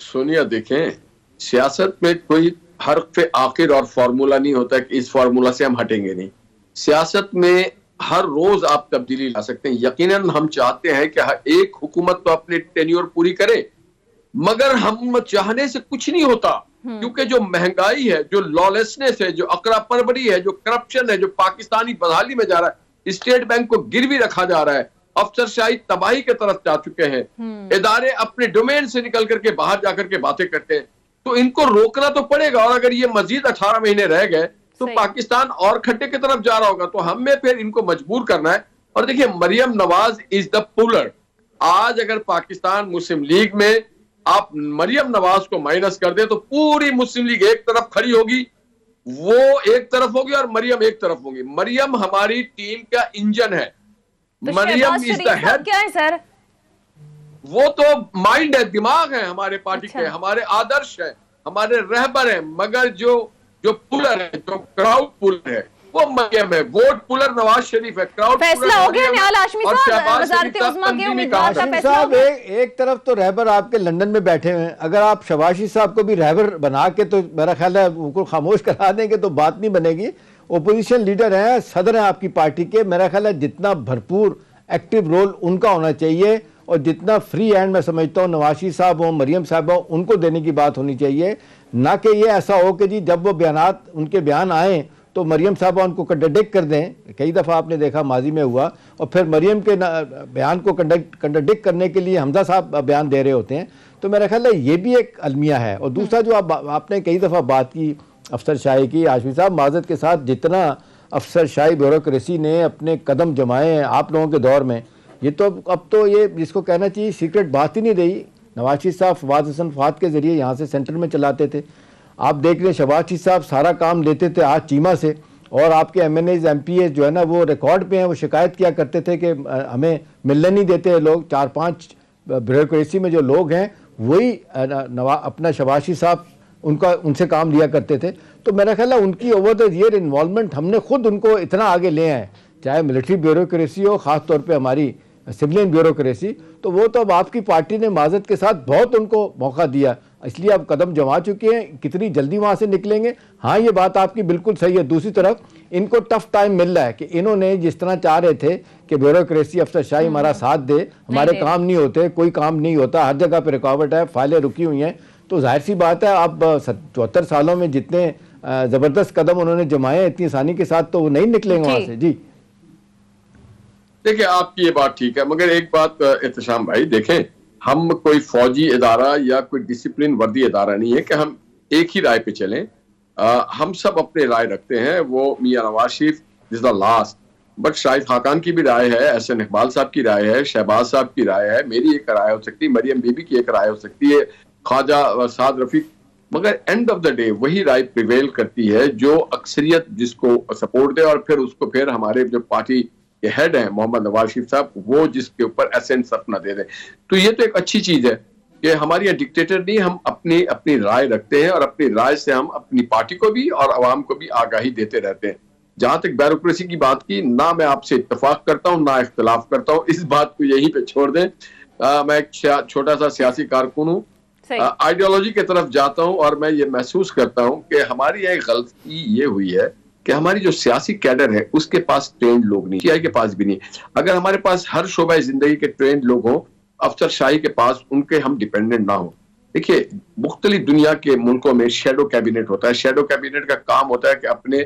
सोनिया, देखें, सियासत में कोई हर्फ आखिर और फार्मूला नहीं होता कि इस फार्मूला से हम हटेंगे नहीं। सियासत में हर रोज आप तब्दीली ला सकते हैं। यकीनन हम चाहते हैं कि एक हुकूमत तो अपनी टेन्योर पूरी करे, मगर हम चाहने से कुछ नहीं होता, क्योंकि जो महंगाई है, जो लॉलेसनेस है, जो अकरा परवरी है, जो करप्शन है, जो पाकिस्तानी बदहाली में जा रहा है, स्टेट बैंक को गिरवी रखा जा रहा है, अफसरशाही तबाही की तरफ जा चुके हैं, इदारे अपने डोमेन से निकल करके बाहर जाकर के बातें करते हैं, तो इनको रोकना तो पड़ेगा। और अगर ये मजीद 18 महीने रह गए तो पाकिस्तान और खड्डे की तरफ जा रहा होगा। तो हमें फिर इनको मजबूर करना है। और देखिए, Maryam Nawaz is the puller. आज अगर पाकिस्तान मुस्लिम लीग में आप मरियम नवाज को माइनस कर दे तो पूरी मुस्लिम लीग एक तरफ खड़ी होगी, वो एक तरफ होगी और मरियम एक तरफ होगी। मरियम हमारी टीम का इंजन है। तो मरियम इज द हेड। क्या है सर? वो तो माइंड है, दिमाग है हमारे पार्टी के, हमारे आदर्श है, हमारे रहबर है, मगर जो पुलर है, जो क्राउड पुलर है, वो मरियम है। वोट पुलर नवाज शरीफ है, क्राउड फैसला हो गया निहाल हाशमी साहब, वज़ारत उज़्मा के उम्मीदवार का फैसला हो गया। एक तरफ तो रहबर आपके लंदन में बैठे हुए हैं, अगर आप शबाशी साहब को भी रहबर बना के तो मेरा ख्याल है उनको खामोश करा देंगे तो बात नहीं बनेगी। ओपोजिशन लीडर हैं, सदर हैं आपकी पार्टी के, मेरा ख्याल है जितना भरपूर एक्टिव रोल उनका होना चाहिए और जितना फ्री हैंड मैं समझता हूँ नवाशी साहब हो, मरियम साहब हो, उनको देने की बात होनी चाहिए। ना कि ये ऐसा हो कि जी जब वो उनके बयान आए तो मरियम साहब उनको कंट्राडिक्ट कर दें। कई दफ़ा आपने देखा माजी में हुआ, और फिर मरियम के बयान को कंट्राडिक्ट करने के लिए हमजा साहब बयान दे रहे होते हैं। तो मेरा ख्याल है ये भी एक अलमिया है। और दूसरा जो आपने कई दफ़ा बात की अफसरशाही की, हाशमी साहब माजरत के साथ जितना अफसरशाही ब्यूरोक्रेसी ने अपने कदम जमाए हैं आप लोगों के दौर में, ये तो अब तो ये जिसको कहना चाहिए सीक्रेट बात ही नहीं रही। नवाज शरीफ साहब फवाद हसन फवाद के ज़रिए यहाँ से सेंटर में चलाते थे। आप देख रहे हैं शहबाज शरीफ साहब सारा काम लेते थे आज चीमा से, और आपके MNAs MPs जो है ना वो रिकॉर्ड पे हैं, वो शिकायत किया करते थे कि हमें मिलने नहीं देते लोग। 4-5 ब्यूरोक्रेसी में जो लोग हैं वही अपना शहबाज शरीफ साहब उनसे काम लिया करते थे। तो मेरा ख्याल है उनकी ओवर द ईयर इन्वॉल्वमेंट हमने खुद उनको इतना आगे ले आए, चाहे मिलिट्री ब्यूरोक्रेसी हो, ख़ास तौर पे हमारी सिविलियन ब्यूरोक्रेसी, तो वो तो अब आपकी पार्टी ने माजरत के साथ बहुत उनको मौका दिया, इसलिए आप कदम जमा चुके हैं। कितनी जल्दी वहाँ से निकलेंगे? हाँ, ये बात आपकी बिल्कुल सही है। दूसरी तरफ इनको टफ टाइम मिल रहा है कि इन्होंने जिस तरह चाह रहे थे कि ब्यूरोक्रेसी अफसरशाही हमारा साथ दे, हमारे काम नहीं होते, कोई काम नहीं होता, हर जगह पर रुकावट है, फाइलें रुकी हुई हैं, तो जाहिर सी बात है अब 74 सालों में जितने ज़बरदस्त कदम उन्होंने जमाए इतनी आसानी के साथ तो वो नहीं निकलेंगे वहाँ से। जी देखिए, आपकी ये बात ठीक है, मगर एक बात एहतशाम भाई, देखें, हम कोई फौजी इदारा या कोई डिसिप्लिन वर्दी इदारा नहीं है कि हम एक ही राय पे चलें। हम सब अपने राय रखते हैं। वो Mian Nawaz Sharif is the last, but Shahid Khaqan की भी राय है, एहसन इकबाल साहब की राय है, शहबाज साहब की राय है, मेरी एक राय हो सकती है, मरियम बीबी की एक राय हो सकती है, ख्वाजा साद रफीक, मगर एंड ऑफ द डे वही राय प्रिवेल करती है जो अक्सरियत जिसको सपोर्ट दे, और फिर उसको फिर हमारे जो पार्टी के हेड हैं मोहम्मद नवाज शरीफ साहब, वो जिसके ऊपर एसेंस अपना दे दें। तो ये तो एक अच्छी चीज है कि हमारी यहाँ डिक्टेटर नहीं, हम अपनी अपनी राय रखते हैं और अपनी राय से हम अपनी पार्टी को भी और अवाम को भी आगाही देते रहते हैं। जहां तक ब्यूरोक्रेसी की बात की, ना मैं आपसे इत्तेफाक करता हूं ना इख्तिलाफ करता हूं, इस बात को यहीं पे छोड़ दें। मैं एक छोटा सा सियासी कारकुन हूं, आइडियोलॉजी की तरफ जाता हूं और मैं ये महसूस करता हूं कि हमारी एक गलती ये हुई है कि हमारी जो सियासी कैडर है उसके पास ट्रेंड लोग नहीं, सीआई के पास भी नहीं। अगर हमारे पास हर शोबा जिंदगी के ट्रेंड लोग हों, अफसरशाही के पास, उनके हम डिपेंडेंट ना हो। देखिए, मुख्तलिफ दुनिया के मुल्कों में शेडो कैबिनेट होता है। शेडो कैबिनेट का काम होता है कि अपने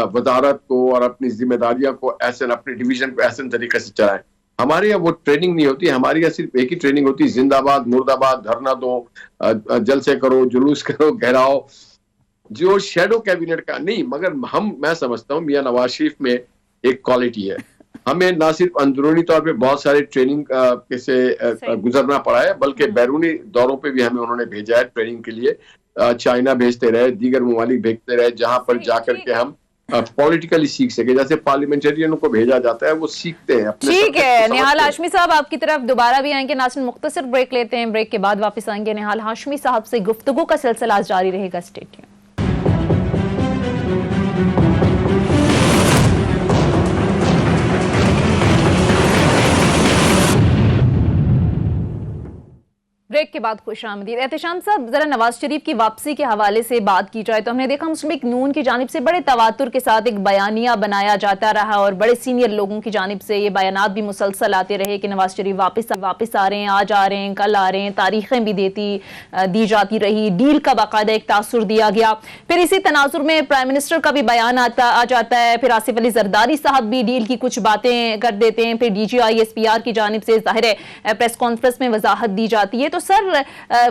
वजारत को और अपनी जिम्मेदारियां को ऐसे, अपने डिवीजन को ऐसे तरीके से चलाएं। हमारे यहाँ वो ट्रेनिंग नहीं होती। हमारे यहाँ सिर्फ एक ही ट्रेनिंग होती है, जिंदाबाद, मुर्दाबाद, धरना दो, जलसे करो, जुलूस करो, घेराओ, जो शेडो कैबिनेट का नहीं। मगर मैं समझता हूँ मियां नवाज शरीफ में एक क्वालिटी है। हमें ना सिर्फ अंदरूनी तौर पे बहुत सारे ट्रेनिंग से गुजरना पड़ा है, बल्कि बैरूनी दौरों पे भी हमें उन्होंने भेजा है ट्रेनिंग के लिए। चाइना भेजते रहे, दीगर ममालिक भेजते रहे, जहां पर जाकर के हम पॉलिटिकली सीख सके। जैसे पार्लियामेंटेरियनों को भेजा जाता है, वो सीखते हैं अपने। ठीक है निहाल हाशमी साहब, आपकी तरफ दोबारा भी आएंगे। नाज़रीन, मुख्तसर ब्रेक लेते हैं, ब्रेक के बाद वापस आएंगे। निहाल हाशमी साहब से गुफ्तगू का सिलसिला जारी रहेगा। Stay tuned. ब्रेक के बाद खुश आमदीद। एहतशाम साहब, जरा नवाज शरीफ की वापसी के हवाले से बात की जाए तो हमने देखा मुस्लिम लीग नून की जानिब से बड़े तवातुर के साथ एक बयानिया बनाया जाता रहा और बड़े सीनियर लोगों की जानिब से ये बयानात भी मुसलसल आते रहे कि नवाज शरीफ वापस आ रहे हैं, आज आ रहे हैं, कल आ रहे हैं, तारीखें भी दी जाती रही, डील का बाकायदा एक तासुर दिया गया। फिर इसी तनाजुर में प्राइम मिनिस्टर का भी बयान आ जाता है, फिर आसिफ अली जरदारी साहब भी डील की कुछ बातें कर देते हैं, फिर DGI SPR की जानिब से जाहिर है प्रेस कॉन्फ्रेंस में वजाहत दी जाती है। तो सर,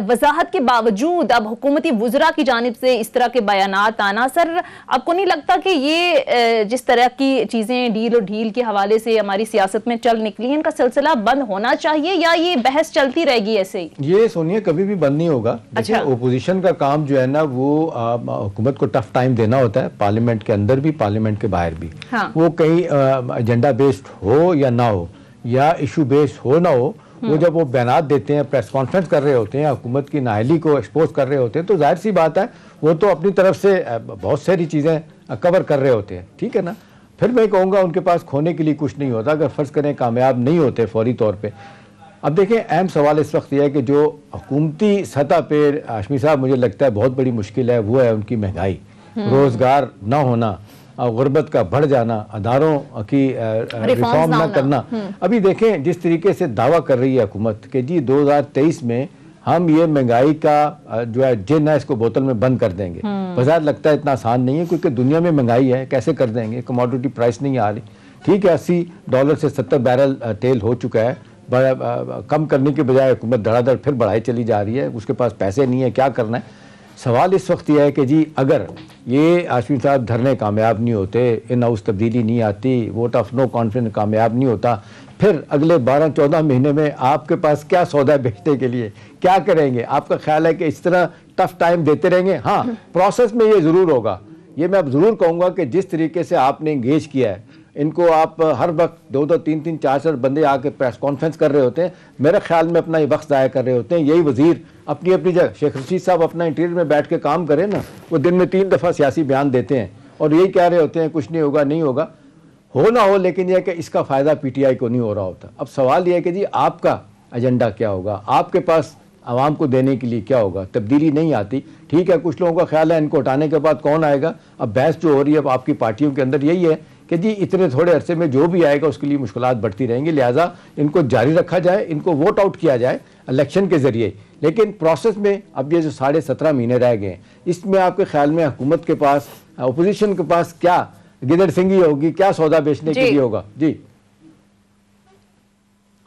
वजाहत के बावजूद अब हुकूमती वुज़रा की जानिब से इस तरह के बयानात आना, सर आपको नहीं लगता कि ये जिस तरह की चीजें डील और ढील के हवाले से हमारी सियासत में चल निकली हैं, इनका सिलसिला बंद होना चाहिए या ये बहस चलती रहेगी ऐसे ही? ये सोनिया कभी भी बंद नहीं होगा। अच्छा, ओपोजिशन का काम जो है ना, वो हुकूमत को टफ टाइम देना होता है, पार्लियामेंट के अंदर भी, पार्लियामेंट के बाहर भी। हाँ। वो कहीं एजेंडा बेस्ड हो या ना हो, या इशू बेस्ड हो ना हो, वो जब वो बयानात देते हैं, प्रेस कॉन्फ्रेंस कर रहे होते हैं, हुकूमत की नाअहली को एक्सपोज कर रहे होते हैं, तो जाहिर सी बात है वो तो अपनी तरफ से बहुत सारी चीज़ें कवर कर रहे होते हैं, ठीक है ना। फिर मैं कहूँगा उनके पास खोने के लिए कुछ नहीं होता अगर फ़र्ज़ करें कामयाब नहीं होते फौरी तौर पर। अब देखें, अहम सवाल इस वक्त यह है कि जो हुकूमती सतह पर हाशमी साहब मुझे लगता है बहुत बड़ी मुश्किल है, वो है उनकी महंगाई, रोज़गार ना होना, गुर्बत का बढ़ जाना, अदारों की रिफॉर्म ना करना। अभी देखें जिस तरीके से दावा कर रही है हुकूमत कि जी 2023 में हम ये महंगाई का जो है जिन है इसको बोतल में बंद कर देंगे। बाजार लगता है इतना आसान नहीं है, क्योंकि दुनिया में महंगाई है, कैसे कर देंगे, कमोडिटी प्राइस नहीं आ रही, ठीक है। $80 से 70 बैरल तेल हो चुका है, कम करने के बजाय हुकूमत धड़ाधड़ फिर बढ़ाई चली जा रही है, उसके पास पैसे नहीं है, क्या करना है। सवाल इस वक्त यह है कि जी अगर ये हाशमी साहब धरने कामयाब नहीं होते, इन हाउस तब्दीली नहीं आती, वोट ऑफ नो कॉन्फिडेंस कामयाब नहीं होता, फिर अगले 12-14 महीने में आपके पास क्या सौदा बेचने के लिए, क्या करेंगे? आपका ख्याल है कि इस तरह टफ टाइम देते रहेंगे? हाँ, प्रोसेस में ये ज़रूर होगा। ये मैं अब ज़रूर कहूँगा कि जिस तरीके से आपने इंगेज किया है इनको, आप हर वक्त 2-2, 3-3, 4-4 बंदे आके प्रेस कॉन्फ्रेंस कर रहे होते हैं, मेरे ख्याल में अपना ये वक्त ज़ाया कर रहे होते हैं। यही वज़ीर अपनी अपनी जगह, शेख रशीद साहब अपना इंटीरियर में बैठ के काम करें ना, वो दिन में 3 दफ़ा सियासी बयान देते हैं और यही कह रहे होते हैं कुछ नहीं होगा, नहीं होगा। हो ना हो, लेकिन यह कि इसका फ़ायदा पीटीआई को नहीं हो रहा होता। अब सवाल यह है कि जी आपका एजेंडा क्या होगा, आपके पास आवाम को देने के लिए क्या होगा। तब्दीली नहीं आती, ठीक है, कुछ लोगों का ख्याल है इनको हटाने के बाद कौन आएगा। अब बहस जो हो रही है अब आपकी पार्टियों के अंदर यही है कि जी इतने थोड़े अरसे में जो भी आएगा उसके लिए मुश्किलात बढ़ती रहेंगी, लिहाजा इनको जारी रखा जाए, इनको वोट आउट किया जाए इलेक्शन के ज़रिए। लेकिन प्रोसेस में अब ये जो 17.5 महीने रह गए हैं, इसमें आपके ख्याल में हुकूमत के पास, अपोजिशन के पास क्या गिदड़ सिंगी होगी, क्या सौदा बेचने के लिए होगा? जी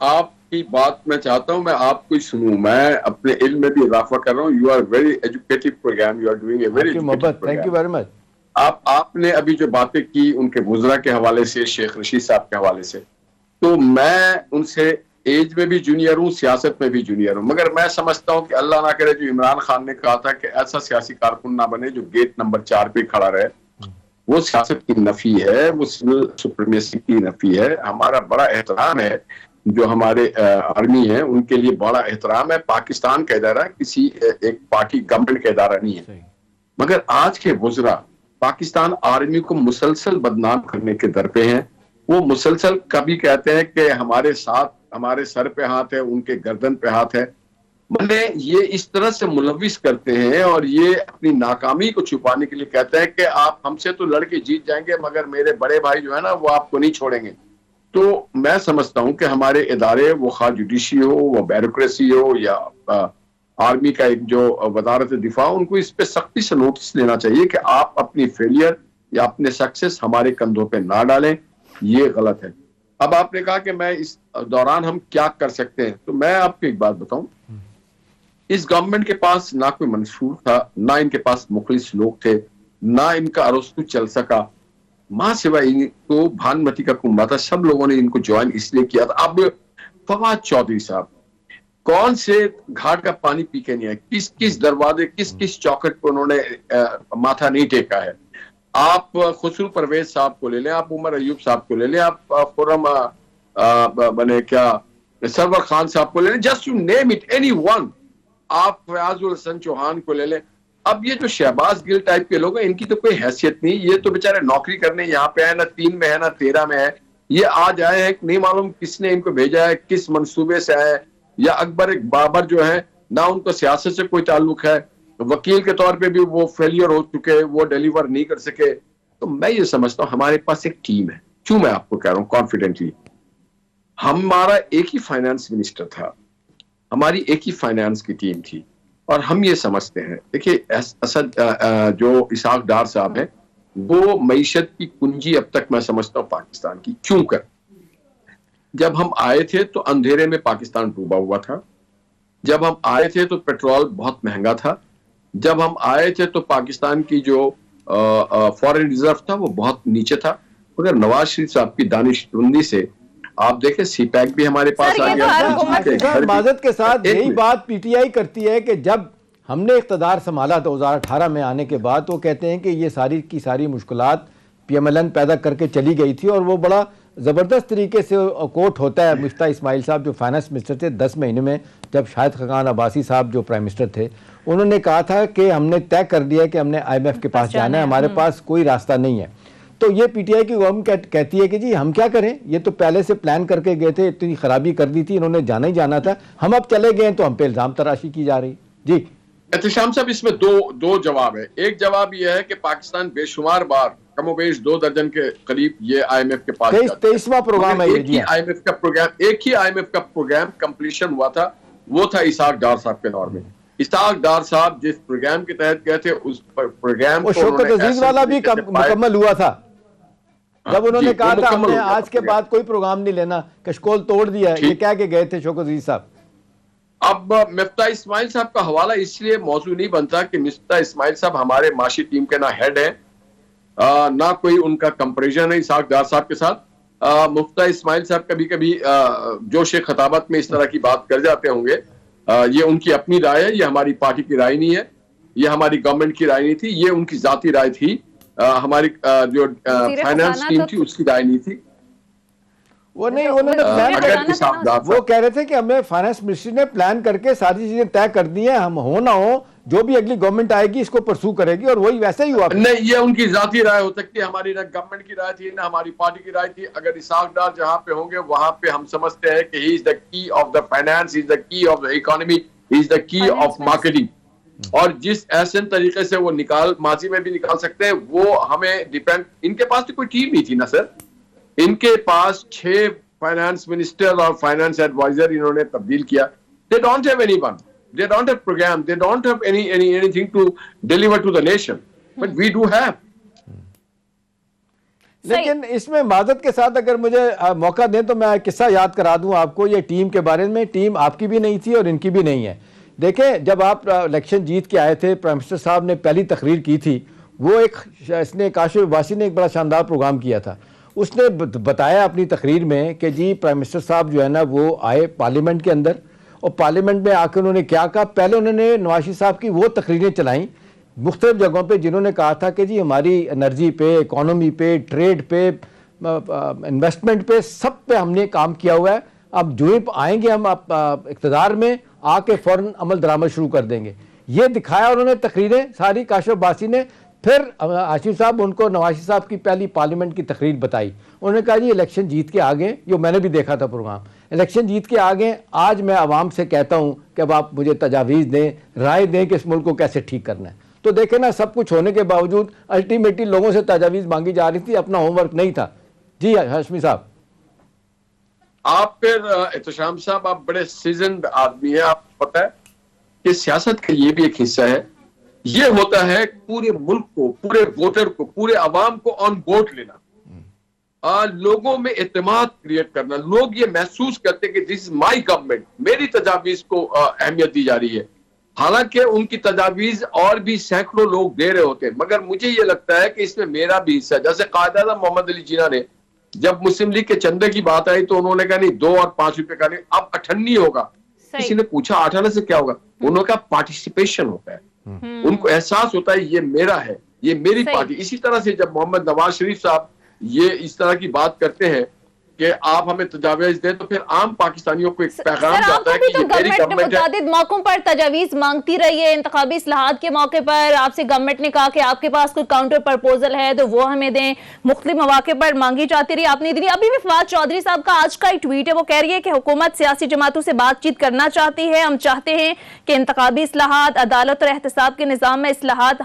आपकी बात मैं चाहता हूं मैं आपको ही सुनूं, मैं अपने इल्म में भी इजाफा कर रहा हूं। You are very educative programme, you are doing a very मोहब्बत, थैंक यू वेरी मच। आपने अभी जो बातें की उनके गुजरा के हवाले से, शेख रशीद साहब के हवाले से, तो मैं उनसे एज में भी जूनियर हूँ, सियासत में भी जूनियर हूँ, मगर मैं समझता हूँ कि अल्लाह ना करे जो इमरान खान ने कहा था कि ऐसा सियासी कारकुन ना बने जो गेट नंबर 4 पे खड़ा रहे, वो सियासत की नफी है, वो सिविल सुप्रीमेसी की नफी है। हमारा बड़ा एहतराम है, जो हमारे आर्मी है उनके लिए बड़ा एहतराम है। पाकिस्तान का इदारा किसी एक पार्टी गवर्नमेंट का इदारा नहीं है, मगर आज के वुज़रा पाकिस्तान आर्मी को मुसलसल बदनाम करने के दर पे हैं। वो मुसलसल कभी कहते हैं कि हमारे साथ, हमारे सर पे हाथ है, उनके गर्दन पे हाथ है। मैंने ये इस तरह से मुलविस करते हैं और ये अपनी नाकामी को छुपाने के लिए कहते हैं कि आप हमसे तो लड़के जीत जाएंगे मगर मेरे बड़े भाई जो है ना वो आपको नहीं छोड़ेंगे। तो मैं समझता हूं कि हमारे इदारे, वो खा जुडिशरी हो, वो ब्यूरोक्रेसी हो या आर्मी का एक जो वजारत दिफा, उनको इस पे सख्ती से नोटिस लेना चाहिए कि आप अपनी फेलियर या अपने सक्सेस हमारे कंधों पे ना डालें, ये गलत है। अब आपने कहा कि मैं इस दौरान हम क्या कर सकते हैं, तो मैं आपको एक बात बताऊं, इस गवर्नमेंट के पास ना कोई मंसूर था, ना इनके पास मुखलिस लोग थे, ना इनका अरस्तु चल सका, मां सिवाय इनको भानुमति का कुंभा था। सब लोगों ने इनको ज्वाइन इसलिए किया था। अब फवाद चौधरी साहब कौन से घाट का पानी पी के नहीं आए, किस किस दरवाजे, किस किस चौखट पर उन्होंने माथा नहीं टेका है। आप खुसरू परवेज साहब को ले लें, आप उमर अयूब साहब को ले लें, आप खुर्रम बने क्या सरवर खान साहब को ले लें, just to name it any one. आप फयाजुल हसन चौहान को ले लें। अब ये जो शहबाज गिल टाइप के लोग हैं, इनकी तो कोई हैसियत नहीं, ये तो बेचारे नौकरी करने यहाँ पे आए, ना 3 में है ना 13 में है। ये आज आए हैं, नहीं मालूम किसने इनको भेजा है, किस मंसूबे से आए, या अकबर बाबर जो है ना उनको सियासत से कोई ताल्लुक है, वकील के तौर पे भी वो फेलियर हो चुके, वो डिलीवर नहीं कर सके। तो मैं ये समझता हूँ हमारे पास एक टीम है। क्यों मैं आपको कह रहा हूँ कॉन्फिडेंटली, हमारा एक ही फाइनेंस मिनिस्टर था, हमारी एक ही फाइनेंस की टीम थी, और हम ये समझते हैं, देखिए असद जो इसाक डार साहब हैं, वो मईशत की कुंजी अब तक मैं समझता हूँ पाकिस्तान की। क्यों कर, जब हम आए थे तो अंधेरे में पाकिस्तान डूबा हुआ था, जब हम आए थे तो पेट्रोल बहुत महंगा था, जब हम आए थे तो पाकिस्तान की जो फॉरेन रिजर्व था वो बहुत नीचे था। मगर नवाज शरीफ साहब की दानिशमंदी से आप देखें सीपैक भी हमारे पास आ गया। माजत के साथ यही बात पीटीआई करती है कि जब हमने इख्तदार संभाला 2018 में आने के बाद, तो कहते हैं कि ये सारी की सारी मुश्किलात पीएमएलएन पैदा करके चली गई थी, और वो बड़ा ज़बरदस्त तरीके से कोट होता है। मुफ्ता इस्माइल साहब जो फाइनेंस मिनिस्टर थे 10 महीने में, जब शाहिद खान अब्बासी साहब जो प्राइम मिनिस्टर थे, उन्होंने कहा था कि हमने तय कर दिया कि हमने IMF के पास जाना है, हमारे पास कोई रास्ता नहीं है। तो ये पीटीआई की गवर्नमेंट कहती है कि जी हम क्या करें, ये तो पहले से प्लान करके गए थे, इतनी खराबी कर दी थी, इन्होंने जाना ही जाना था, हम अब चले गए तो हम पे इल्जाम तराशी की जा रही। जी एहतशाम साहब, इसमें दो जवाब है। एक जवाब यह है कि पाकिस्तान बेशुमार बार, कमोबेश 2 दर्जन के करीब ये IMF के पास 23वां प्रोग्राम है। एक ही IMF का प्रोग्राम कंप्लीशन हुआ था, वो था इसाक डार साहब के दौर में। इसाक डार साहब जिस प्रोग्राम के तहत गए थे, उस प्रोग्राम को शौकत अजीज वाला भी मुकम्मल हुआ था, जब उन्होंने कहा था हमने आज के बाद कोई प्रोग्राम नहीं लेना, कशकोल तोड़ दिया, ये कह के गए थे शौकत अजीज साहब। अब मिफ्ता इस्माइल साहब का हवाला इसलिए मौजूद नहीं बनता कि मिफ्ता इस्माइल साहब हमारे माशी टीम के ना हेड है, ना कोई उनका कंपैरिजन है इसाक डार साहब के साथ। मुफ्ता इस्माइल साहब कभी कभी जोश खताबत में इस तरह की बात कर जाते होंगे, ये उनकी अपनी राय है, ये हमारी पार्टी की राय नहीं है, ये हमारी गवर्नमेंट की राय नहीं थी, ये उनकी जाती राय थी। हमारी जो फाइनेंस टीम थी उसकी राय नहीं थी। वो नहीं, उन्होंने वो कह रहे थे कि हमने फाइनेंस मिनिस्ट्री ने प्लान करके सारी चीजें तय कर दी हैं, हम हो ना हो जो भी अगली गवर्नमेंट आएगी इसको परसू करेगी और वही वैसे ही हुआ। नहीं, ये उनकी जाती राय हो सकती है, हमारी ना गवर्नमेंट की राय थी ना हमारी पार्टी की राय थी। अगर इसाक डार जहां पे होंगे वहां पे हम समझते हैं कि he is the key of the finance, he is the key of the economy, he is the key of marketing. और जिस ऐसे तरीके से वो माजी में भी निकाल सकते हैं, वो हमें डिपेंड। इनके पास तो कोई टीम नहीं थी ना सर, इनके पास 6 फाइनेंस मिनिस्टर और फाइनेंस एडवाइजर इन्होंने तब्दील किया। They don't have anyone, they don't have program, they don't have anything to deliver to the nation, but we do have. लेकिन इसमें मादत के साथ अगर मुझे मौका दें तो मैं किस्सा याद करा दूं आपको, ये टीम के बारे में। टीम आपकी भी नहीं थी और इनकी भी नहीं है। देखें, जब आप इलेक्शन जीत के आए थे, प्राइम मिनिस्टर साहब ने पहली तकरीर की थी, वो इसने काशिफ अब्बासी ने एक बड़ा शानदार प्रोग्राम किया था। उसने बताया अपनी तकरीर में कि जी प्राइम मिनिस्टर साहब जो है ना वो आए पार्लियामेंट के अंदर, और पार्लियामेंट में आकर उन्होंने क्या कहा, पहले उन्होंने नवाज शरीफ साहब की वो तकरीरें चलाईं मुख्तलिफ जगहों पे जिन्होंने कहा था कि जी हमारी एनर्जी पे, इकोनॉमी पे, ट्रेड पे, इन्वेस्टमेंट पे, सब पे हमने काम किया हुआ है। अब जो ही आएंगे हम इक़्तिदार में आके फ़ौरन अमल दरामद शुरू कर देंगे। ये दिखाया उन्होंने तकरीरें सारी काशिफ अब्बासी ने। फिर आसिफ साहब उनको नवाज शरीफ साहब की पहली पार्लियामेंट की तकरीर बताई। उन्होंने कहा जी इलेक्शन जीत के आ गए, जो मैंने भी देखा था प्रोग्राम, इलेक्शन जीत के आ गए। आज मैं आवाम से कहता हूँ कि अब आप मुझे तजावीज़ दें, राय दें कि इस मुल्क को कैसे ठीक करना है। तो देखें ना, सब कुछ होने के बावजूद अल्टीमेटली लोगों से तजावीज़ मांगी जा रही थी, अपना होमवर्क नहीं था। जी हाशमी साहब। आप फिर एहतशाम साहब, आप बड़े सीजन्ड आदमी हैं, आपको पता है कि सियासत का ये भी एक हिस्सा है। ये होता है पूरे मुल्क को, पूरे वोटर को, पूरे अवाम को ऑन बोर्ड लेना, लोगों में एतमाद क्रिएट करना। लोग ये महसूस करते हैं कि दिस इज माई गवर्नमेंट, मेरी तजावीज को अहमियत दी जा रही है। हालांकि उनकी तजावीज और भी सैकड़ों लोग दे रहे होते हैं, मगर मुझे ये लगता है कि इसमें मेरा भी हिस्सा है। जैसे कायद-ए-आज़म मोहम्मद अली जिन्ना ने जब मुस्लिम लीग के चंदे की बात आई तो उन्होंने कहा नहीं 2 और 5 रुपए का नहीं, अब 98 होगा। किसी ने पूछा 98 से क्या होगा, उन्होंने कहा पार्टिसिपेशन होता है। उनको एहसास होता है ये मेरा है, ये मेरी पार्टी। इसी तरह से जब मोहम्मद नवाज शरीफ साहब ये इस तरह की बात करते हैं कि आप हमें तजावीज दें, तो फिर आम पाकिस्तानियों को एक पैगाम जाता है कि ये मेरी गवर्नमेंट है। मुतादिद मौकों पर तजावीज मांगती रही है। इंतखाबी इस्लाहात के मौके पर आपसे गवर्नमेंट ने कहा कि आपके पास कोई काउंटर प्रपोजल है तो वो हमें दें, मुख्तलिफ मौके पर मांगी जाती रही, आपने दी। अभी भी फवाद चौधरी साहब का आज का एक ट्वीट है, वो कह रही है कि हुकूमत सियासी जमातों से बातचीत करना चाहती है। हम चाहते हैं कि इंतखाबी इस्लाहात, अदालत और एहतसाब के निज़ाम में इस्लाहात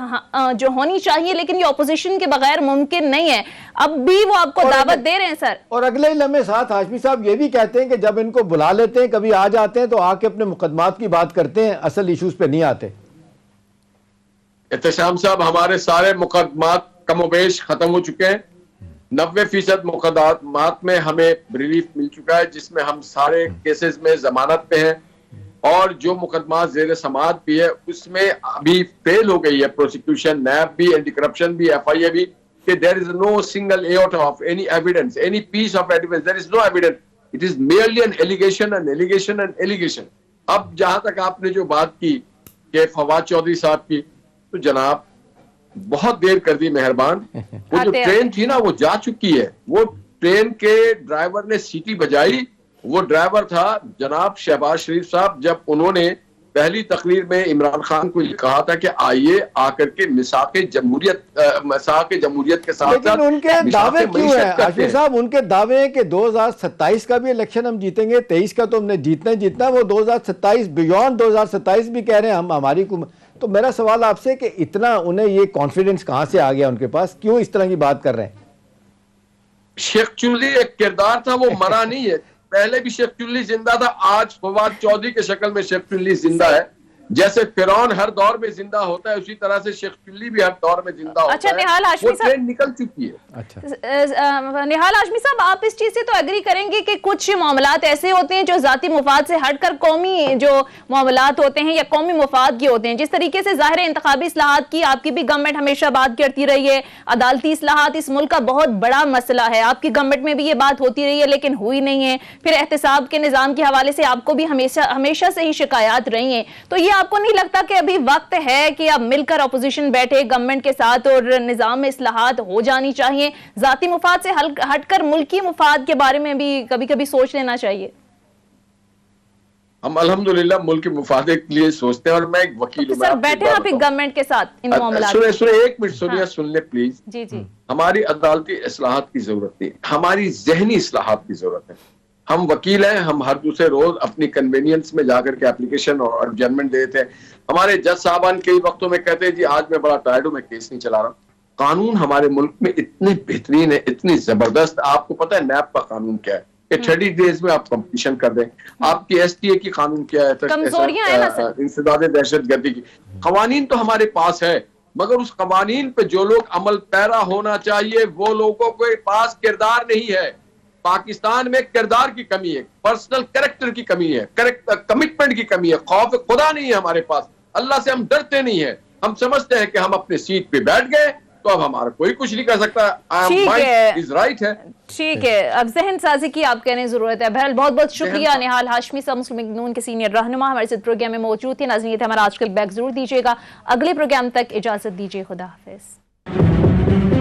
जो होनी चाहिए, लेकिन ये अपोजिशन के बगैर मुमकिन नहीं है। अब भी वो आपको दावत दे रहे हैं सर। और अगले लम्हे साथ हाशमी साहब ये भी कहते हैं कि जब इनको बुला लेते हैं, कभी आ जाते हैं तो आके अपने मुकदमात की बात करते हैं, असल इश्यूज पे नहीं आते। एहतशाम साहब, हमारे सारे मुकदमात कमोबेश खत्म हो चुके हैं। 90% मुकदमात में हमें रिलीफ मिल चुका है, जिसमें हम सारे केसेस में जमानत पे हैं। और जो मुकदमात जेर समाअत भी है उसमें अभी फेल हो गई है प्रोसिक्यूशन, नैब भी, एंटी करप्शन भी, FIA भी, कि there is no single iota of any evidence, any piece of evidence, there is no evidence, it is merely an allegation, an allegation, an allegation। अब जहां तक आपने जो बात की कि फवाद चौधरी साहब की, तो जनाब बहुत देर कर दी, मेहरबान। वो जो ट्रेन थी ना वो जा चुकी है। वो ट्रेन के ड्राइवर ने सीटी बजाई, वो ड्राइवर था जनाब शहबाज शरीफ साहब। जब उन्होंने पहली तकरीर में इमरान खान को कहा था कि आइए आकर के मिसाके जमहूरियत के साथ, लेकिन उनके दावे क्यों है आशिफ साहब? उनके दावे हैं कि 2027 का भी इलेक्शन हम जीतेंगे, 23 का तो हमने जीतना ही जीतना, वो 2027 बियॉन्ड 2027 भी कह रहे हैं हम हमारी। तो मेरा सवाल आपसे कि इतना उन्हें ये कॉन्फिडेंस कहां से आ गया उनके पास, क्यों इस तरह की बात कर रहे हैं? शेख चुल्ली एक किरदार था, वो मरा नहीं है। पहले भी शेख चुल्ली जिंदा था, आज फवाद चौधरी के शक्ल में शेख चुल्ली जिंदा है। जैसे फिरौन हर दौर में जिंदा होता है, उसी तरह से शेख चुल्ली भी हर दौर में जिंदा होता है। अच्छा निहाल हाशमी साहब, ट्रेन निकल चुकी है। अच्छा निहाल हाशमी साहब, आप इस चीज से तो एग्री करेंगे कि कुछ मामलात ऐसे होते हैं जो जाती मुफाद से हटकर कौमी जो मामलात होते हैं या कौमी मुफाद के होते हैं। जिस तरीके से ज़ाहिर इंतखाबी इस्लाहात की आपकी भी गवर्नमेंट हमेशा बात करती रही है, अदालती इस्लाहात इस मुल्क का बहुत बड़ा मसला है, आपकी गवर्नमेंट में भी ये बात होती रही है लेकिन हुई नहीं है। फिर एहतसाब के निज़ाम के हवाले से आपको भी हमेशा से ही शिकायत रही हैं। तो ये आपको नहीं लगता कि अभी वक्त है कि अब मिलकर अपोजिशन बैठे गवर्नमेंट के साथ और निजाम में इस्लाहात हो जानी चाहिए? जाती मुफाद से हटकर मुल्की मुफाद के बारे में भी कभी कभी सोच लेना चाहिए। हम अल्हम्दुलिल्लाह मुल्क के मुफादे के लिए सोचते हैं, और मैं एक वकील हूं। सर बैठे हैं आप एक गवर्नमेंट के साथ इन मामलों सुने सुने, एक मिनट सुनिए, हाँ। सुन ले प्लीज। जी जी हमारी अदालती इस्लाहात की जरूरत नहीं, हमारी जहनी इस्लाहात की जरूरत है। हम वकील हैं, हम हर दूसरे रोज अपनी कन्वीनियंस में जाकर के एप्लीकेशन और एडजमेंट देते हैं। हमारे जज साहबान कई वक्तों में कहते हैं जी आज मैं बड़ा टायर्ड हूं, मैं केस नहीं चला रहा। कानून हमारे मुल्क में इतने बेहतरीन है, इतनी जबरदस्त। आपको पता है नैब का कानून क्या है कि 30 डेज में आप कंपटीशन कर दें। आपकी STA की कानून क्या है, कमजोरियां है ना सर। इंसदाद दहशतगर्दी की कवानीन तो हमारे पास है, मगर उस कवानीन पे जो लोग अमल पैरा होना चाहिए वो लोगों के पास किरदार नहीं है। पाकिस्तान में किरदार की कमी है, पर्सनल कैरेक्टर की कमी है, कमिटमेंट की कमी है, खौफ खुदा नहीं है हमारे पास। अल्लाह से हम डरते नहीं है, हम समझते हैं कि हम अपने सीट पे बैठ गए तो अब हमारा कोई कुछ नहीं कर सकता। ठीक है, इज राइट है, ठीक है। अब जहन साजी की आप कहने जरूरत है। बहरहाल बहुत बहुत शुक्रिया निहाल हाशमी साहब, मुस्लिम लीग नून के सीनियर रहनुमा, हमारे साथ प्रोग्राम में मौजूद थे। नाज़रीन ये था हमारा आज का बैक जरूर दीजिएगा। अगले प्रोग्राम तक इजाजत दीजिए, खुदा हाफिज।